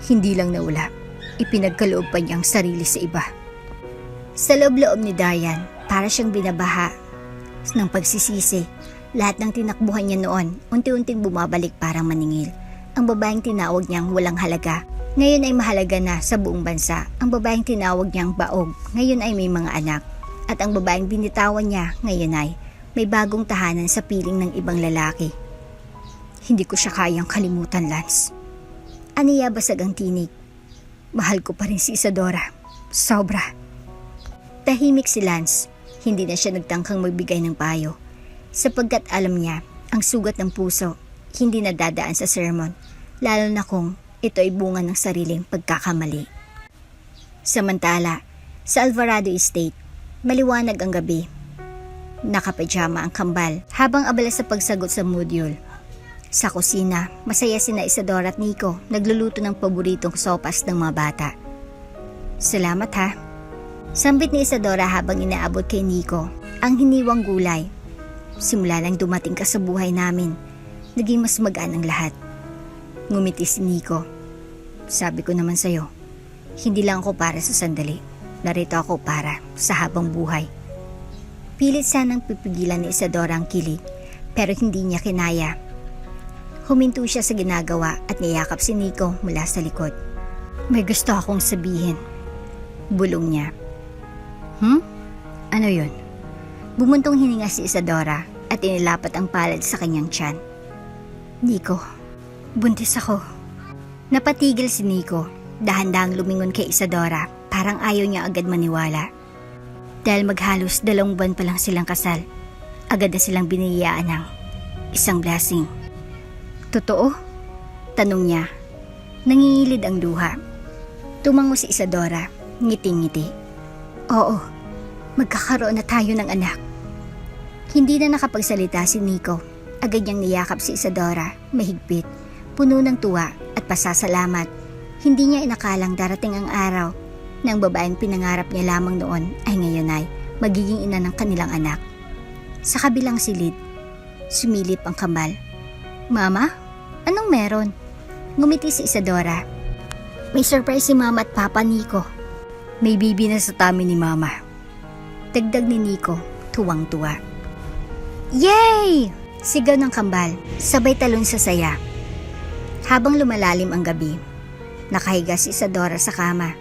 hindi lang nawala, ipinagkaloob pa niyang sarili sa iba." Sa loob-loob ni Darian, para siyang binabaha ng pagsisisi. Lahat ng tinakbuhan niya noon, unti-unting bumabalik parang maningil. Ang babaeng tinawag niyang walang halaga, ngayon ay mahalaga na sa buong bansa. Ang babaeng tinawag niyang baog, ngayon ay may mga anak. At ang babaeng binitawan niya, ngayon ay may bagong tahanan sa piling ng ibang lalaki. "Hindi ko siya kayang kalimutan, Lance." Aniya basag ang tinig. "Mahal ko pa rin si Isadora. Sobra." Tahimik si Lance. Hindi na siya nagtangkang magbigay ng payo, sapagkat alam niya ang sugat ng puso hindi nadadaan sa sermon, lalo na kung ito ay bunga ng sariling pagkakamali. Samantala, Sa Alvarado Estate, maliwanag ang gabi. Nakapajama ang kambal habang abala sa pagsagot sa module. Sa kusina, masaya sina Isadora at Nico nagluluto ng paboritong sopas ng mga bata. Salamat ha. Sambit ni Isadora habang inaabot kay Nico ang hiniwang gulay. Simula nang dumating ka sa buhay namin, naging mas magaan ang lahat. Ngumiti si Nico. Sabi ko naman sa'yo, hindi lang ako para sa sandali. Narito ako para sa habang buhay. Pilit sanang pipigilan ni Isadora ang kilig, pero hindi niya kinaya. Huminto siya sa ginagawa at niyakap si Nico mula sa likod. May gusto akong sabihin. Bulong niya. Ano yun? Bumuntong hininga si Isadora at inilapat ang palad sa kanyang tiyan. Nico, buntis ako. Napatigil si Nico, dahan-dahang lumingon kay Isadora, parang ayaw niya agad maniwala. Dahil maghalos 2 buwan pa lang silang kasal, agad na silang biniyayaan ng isang blessing. Totoo? Tanong niya. Nangingilid ang luha. Tumango si Isadora, ngiti-ngiti. Oo, magkakaroon na tayo ng anak. Hindi na nakapagsalita si Nico. Agad niyang niyakap si Isadora, mahigpit, puno ng tuwa at pasasalamat. Hindi niya inakalang darating ang araw na ang babaeng pinangarap niya lamang noon ay ngayon ay magiging ina ng kanilang anak. Sa kabilang silid, sumilip ang kambal. Mama, anong meron? Ngumiti si Isadora. May surprise si Mama at Papa Nico. May baby na sa tummy ni Mama. Dagdag ni Nico, tuwang-tuwa. Yay! Sigaw ng kambal, sabay talon sa saya. Habang lumalalim ang gabi, nakahiga si Isadora sa kama.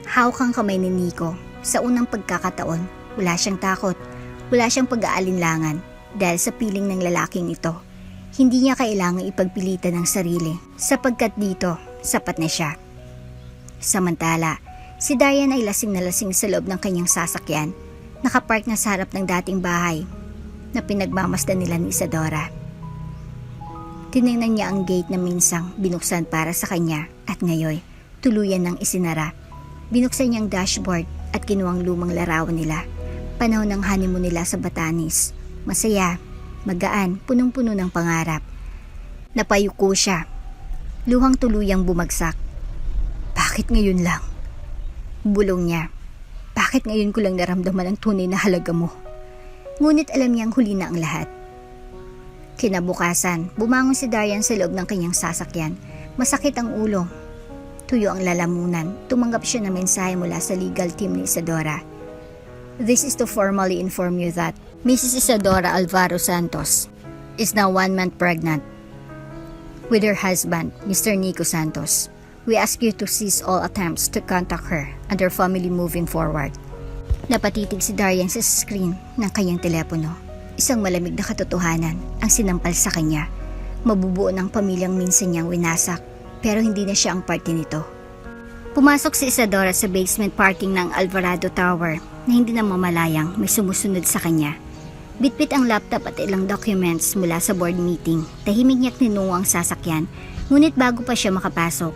Hawak ang kamay ni Nico. Sa unang pagkakataon, wala siyang takot, wala siyang pag-aalinlangan dahil sa piling ng lalaking ito. Hindi niya kailangang ipagpilitan ng sarili sapagkat dito, sapat na siya. Samantala, si Diane ay lasing na lasing sa loob ng kanyang sasakyan, nakapark na sa harap ng dating bahay na pinagmamasdan nila ni Isadora. Tinignan niya ang gate na minsang binuksan para sa kanya at ngayon, tuluyan ng isinara. Binuksan niya ang dashboard at kinuwang lumang larawan nila. Panahon ng honeymoon nila sa Batanes. Masaya, magaan, punong-puno ng pangarap. Napayuko siya. Luhang tuluyang bumagsak. Bakit ngayon lang? Bulong niya. Bakit ngayon ko lang naramdaman ang tunay na halaga mo? Ngunit alam niyang huli na ang lahat. Kinabukasan, bumangon si Darian sa loob ng kanyang sasakyan. Masakit ang ulo. Tuyo ang lalamunan. Tumanggap siya ng mensahe mula sa legal team ni Isadora. This is to formally inform you that Mrs. Isadora Alvaro Santos is now 1 month pregnant with her husband, Mr. Nico Santos. We ask you to cease all attempts to contact her and her family moving forward. Napatitig si Darian sa screen ng kanyang telepono. Isang malamig na katotohanan ang sinampal sa kanya. Mabubuo ng pamilyang minsan niyang winasak, pero hindi na siya ang parte nito. Pumasok si Isadora sa basement parking ng Alvarado Tower na hindi na mamalayang may sumusunod sa kanya. Bitbit ang laptop at ilang documents mula sa board meeting. Tahimik niya't ninungo ang sasakyan, ngunit bago pa siya makapasok,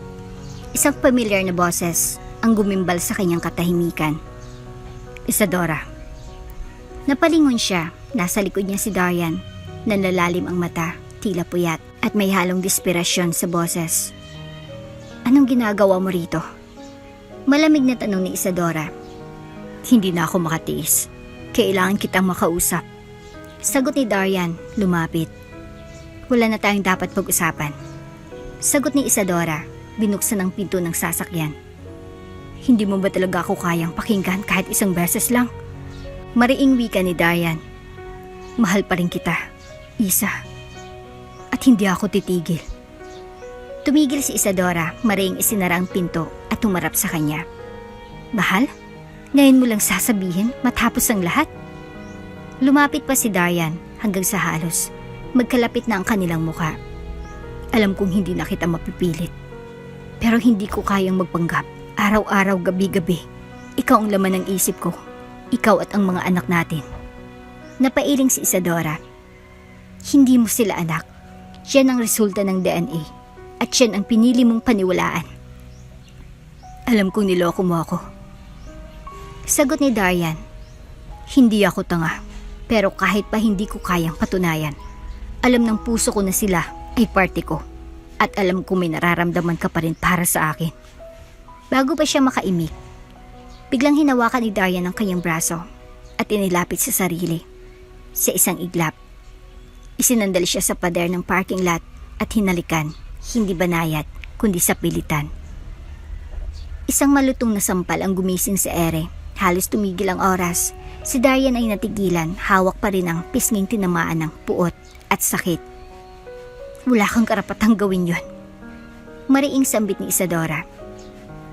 isang familiar na boses ang gumimbal sa kanyang katahimikan. Isadora. Napalingon siya. Nasa likod niya si Darian. Nanlalalim ang mata, tila puyat, at may halong desperasyon sa boses. Anong ginagawa mo rito? Malamig na tanong ni Isadora. Hindi na ako makatiis. Kailangan kitang makausap. Sagot ni Darian, lumapit. Wala na tayong dapat pag-usapan. Sagot ni Isadora, binuksan ang pinto ng sasakyan. Hindi mo ba talaga ako kayang pakinggan kahit isang beses lang? Mariing wika ni Darian. Mahal pa rin kita, Isa. At hindi ako titigil. Tumigil si Isadora, mariing isinara ang pinto at tumarap sa kanya. Mahal? Ngayon mo lang sasabihin matapos ang lahat? Lumapit pa si Darian hanggang sa halos magkalapit na ang kanilang mukha. Alam kong hindi na kita mapipilit. Pero hindi ko kayang magpanggap. Araw-araw, gabi-gabi. Ikaw ang laman ng isip ko. Ikaw at ang mga anak natin. Napailing si Isadora. Hindi mo sila anak. Yan ang resulta ng DNA. At yan ang pinili mong paniwalaan. Alam kong niloko mo ako. Sagot ni Darian, "Hindi ako tanga, pero kahit pa hindi ko kayang patunayan, alam ng puso ko na sila ay parte ko at alam ko may nararamdaman ka pa rin para sa akin." Bago pa siya makaimik, biglang hinawakan ni Darian ang kanyang braso at inilapit sa sarili. Sa isang iglap, isinandal siya sa pader ng parking lot at hinalikan, hindi banayad kundi sa pilitan. Isang malutong na sampal ang gumising sa ere. Halos tumigil ang oras. Si Darian ay natigilan, hawak pa rin ang pisnging tinamaan ng puot at sakit. "Wala kang karapatang gawin yun." Mariing sambit ni Isadora.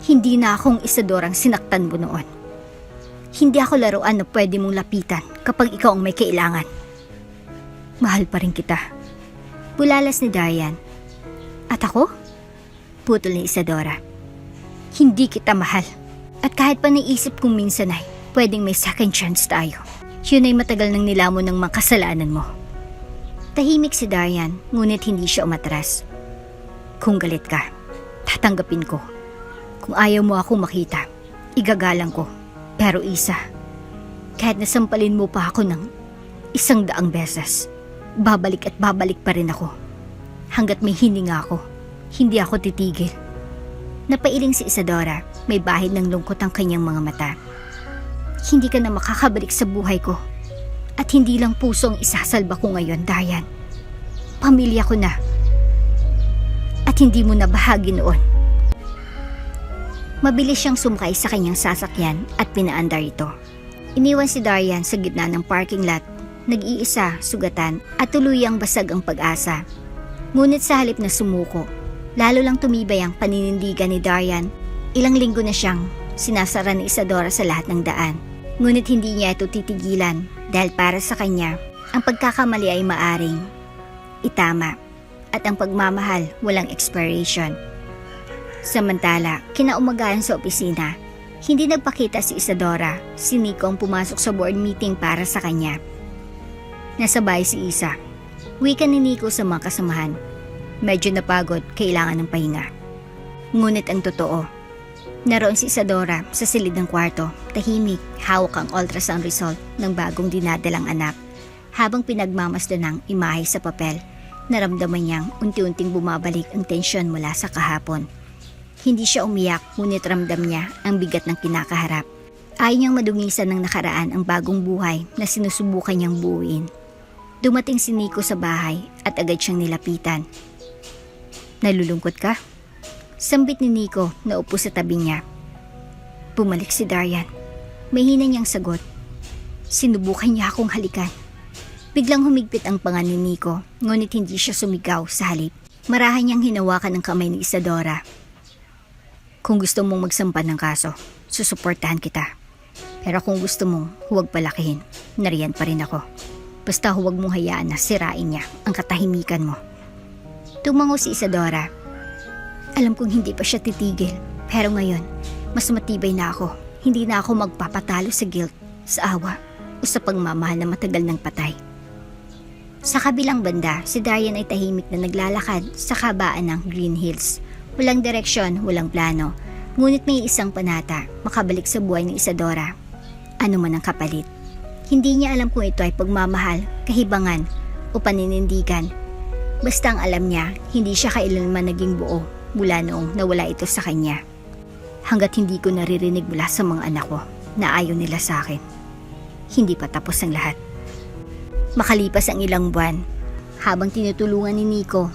"Hindi na akong Isadorang sinaktan mo noon. Hindi ako laruan na pwede mong lapitan kapag ikaw ang may kailangan. Mahal pa rin kita." Bulalas ni Darian. "At ako?" Putol ni Isadora. "Hindi kita mahal. At kahit pa naisip kong minsan ay pwedeng may second chance tayo, yun ay matagal nang nilamon ng mga kasalanan mo." Tahimik si Darian, ngunit hindi siya umatras. "Kung galit ka, tatanggapin ko. Kung ayaw mo akong makita, igagalang ko. Pero Isa, kahit nasampalin mo pa ako ng 100 beses, babalik at babalik pa rin ako. Hanggat may hininga ako, hindi ako titigil." Napailing si Isadora, may bahid ng lungkot ang kanyang mga mata. "Hindi ka na makakabalik sa buhay ko. At hindi lang puso ang isasalba ko ngayon, Darian. Pamilya ko na. At hindi mo na bahagi noon." Mabilis siyang sumakay sa kanyang sasakyan at pinaandar ito. Iniwan si Darian sa gitna ng parking lot, nag-iisa, sugatan at tuluyang basag ang pag-asa. Ngunit sa halip na sumuko, lalo lang tumibay ang paninindigan ni Darian. Ilang linggo na siyang sinasara ni Isadora sa lahat ng daan. Ngunit hindi niya ito titigilan dahil para sa kanya, ang pagkakamali ay maaring itama at ang pagmamahal walang expiration. Samantala, kinaumagahan sa opisina, hindi nagpakita si Isadora. Si Nico ang pumasok sa board meeting para sa kanya. Nasabay si Isa. Wika ni Nico sa mga kasamahan. Medyo napagod, kailangan ng pahinga. Ngunit ang totoo, naroon si Isadora sa silid ng kwarto, tahimik, hawak ang ultrasound result ng bagong dinadalang anak. Habang pinagmamasdan ng imahe sa papel, naramdaman niyang unti-unting bumabalik ang tensyon mula sa kahapon. Hindi siya umiyak, ngunit ramdam niya ang bigat ng kinakaharap. Ayaw niyang madungisan ng nakaraan ang bagong buhay na sinusubukan niyang buuin. Dumating si Nico sa bahay at agad siyang nilapitan. "Nalulungkot ka?" Sambit ni Nico na upo sa tabi niya. Bumalik si Darian. Mahina niyang sagot. Sinubukan niya akong halikan. Biglang humigpit ang panga ni Nico, ngunit hindi siya sumigaw sa halip. Marahan niyang hinawakan ang kamay ni Isadora. "Kung gusto mong magsampa ng kaso, susuportahan kita. Pero kung gusto mong huwag palakihin, nariyan pa rin ako. Basta huwag mong hayaan na sirain niya ang katahimikan mo." Tumango si Isadora. Alam kong hindi pa siya titigil, pero ngayon, mas matibay na ako. Hindi na ako magpapatalo sa guilt, sa awa, o sa pagmamahal na matagal ng patay. Sa kabilang banda, si Darian ay tahimik na naglalakad sa kabaan ng Green Hills. Walang direksyon, walang plano, ngunit may isang panata, makabalik sa buhay ni Isadora. Ano man ang kapalit. Hindi niya alam kung ito ay pagmamahal, kahibangan, o paninindigan. Basta ang alam niya, hindi siya kailanman naging buo mula noong nawala ito sa kanya. Hanggat hindi ko naririnig mula sa mga anak ko na ayaw nila sa akin, hindi pa tapos ang lahat. Makalipas ang ilang buwan, habang tinutulungan ni Nico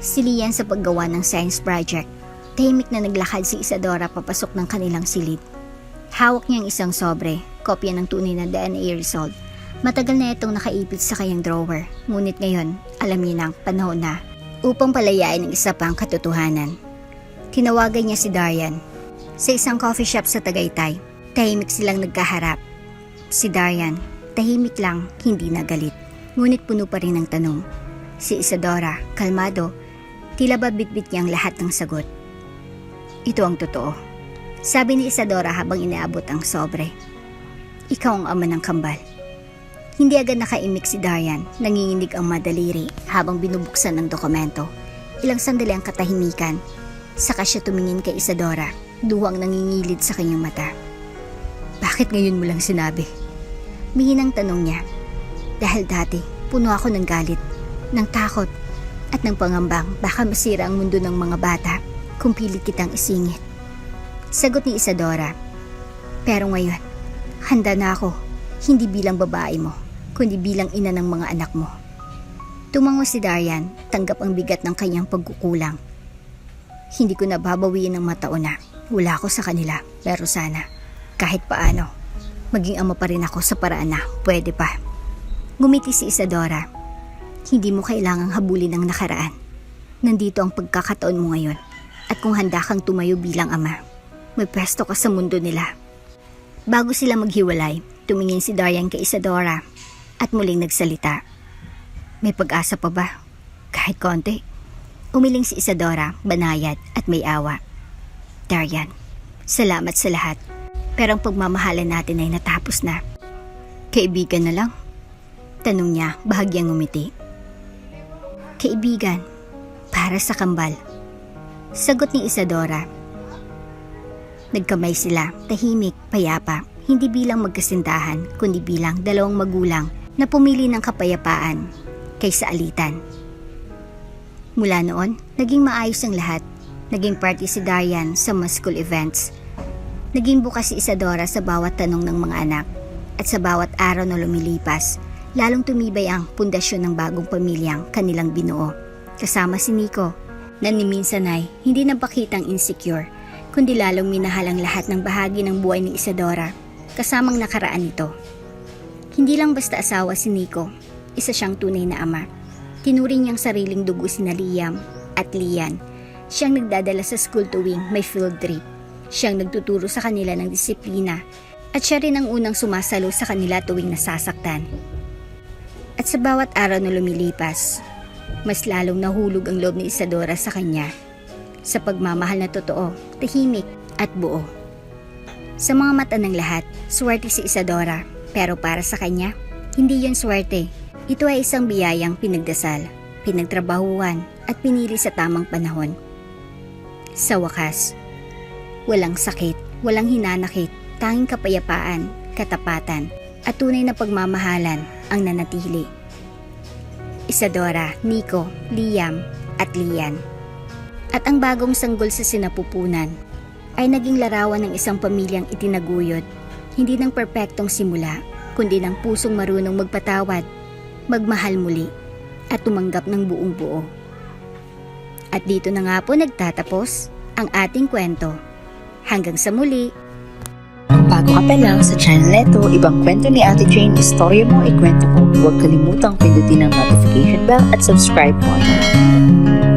si Lian sa paggawa ng science project, tahimik na naglakad si Isadora papasok ng kanilang silid. Hawak niya ang isang sobre, kopya ng tunay na DNA result. Matagal na itong nakaipit sa kanyang drawer, ngunit ngayon alam niya na ang panahon na upang palayain ang isa pang katotohanan. Tinawagan niya si Darian. Sa isang coffee shop sa Tagaytay, tahimik silang nagkaharap. Si Darian, tahimik lang, hindi nagalit, ngunit puno pa rin ng tanong. Si Isadora, kalmado, tila ba bitbit niyang lahat ng sagot. "Ito ang totoo," sabi ni Isadora habang inaabot ang sobre. "Ikaw ang ama ng kambal." Hindi agad nakaimik si Darian, nanginginig ang madaliri habang binubuksan ng dokumento. Ilang sandali ang katahimikan, saka siya tumingin kay Isadora, duwang nangingilid sa kanyang mata. Bakit ngayon mo lang sinabi? Mihinang tanong niya. Dahil dati, puno ako ng galit, ng takot, at ng pangambang baka masira ang mundo ng mga bata kung pilit kitang isingit. Sagot ni Isadora. Pero ngayon, handa na ako, hindi bilang babae mo, kundi bilang ina ng mga anak mo. Tumango si Darian, tanggap ang bigat ng kanyang pagkukulang. Hindi ko nababawiin ng mataon na wala ako sa kanila, pero sana, kahit paano, maging ama pa rin ako sa paraan na pwede pa. Ngumiti si Isadora. Hindi mo kailangang habulin ang nakaraan. Nandito ang pagkakataon mo ngayon. At kung handa kang tumayo bilang ama, may pwesto ka sa mundo nila. Bago sila maghiwalay, tumingin si Darian kay Isadora at muling nagsalita. May pag-asa pa ba? Kahit konti. Umiling si Isadora, banayad at may awa. Darian, salamat sa lahat. Pero ang pagmamahalan natin ay natapos na. Kaibigan na lang? Tanong niya, bahagyang ngumiti. Kaibigan, para sa kambal. Sagot ni Isadora. Nagkamay sila, tahimik, payapa, hindi bilang magkasintahan, kundi bilang dalawang magulang na pumili ng kapayapaan kaysa alitan. Mula noon, naging maayos ang lahat. Naging party si Darian sa mga school events. Naging bukas si Isadora sa bawat tanong ng mga anak. At sa bawat araw na lumilipas, lalong tumibay ang pundasyon ng bagong pamilyang kanilang binuo. Kasama si Nico, na ni minsan ay hindi napakitang insecure, kundi lalong minahal ang lahat ng bahagi ng buhay ni Isadora, kasamang nakaraan nito. Hindi lang basta asawa si Nico, isa siyang tunay na ama. Tinuring niyang sariling dugo sina Liam at Lian. Siyang nagdadala sa school tuwing may field trip. Siyang nagtuturo sa kanila ng disiplina at siya rin ang unang sumasalo sa kanila tuwing nasasaktan. At sa bawat araw na lumilipas, mas lalong nahulog ang loob ni Isadora sa kanya. Sa pagmamahal na totoo, tahimik at buo. Sa mga mata ng lahat, swerte si Isadora. Pero para sa kanya, hindi yon swerte. Ito ay isang biyayang pinagdasal, pinagtrabahuan at pinili sa tamang panahon. Sa wakas, walang sakit, walang hinanakit, tanging kapayapaan, katapatan at tunay na pagmamahalan ang nanatili. Isadora, Nico, Liam at Lian. At ang bagong sanggol sa sinapupunan ay naging larawan ng isang pamilyang itinaguyod, hindi ng perpektong simula, kundi ng pusong marunong magpatawad, magmahal muli at tumanggap ng buong buo. At dito na nga po nagtatapos ang ating kwento. Hanggang sa muli! Kung bago ka pa lang sa channel neto, ibang kwento ni Ate Jane, istorya mo, ikwento ko. Huwag kalimutang pindutin ang notification bell at subscribe button.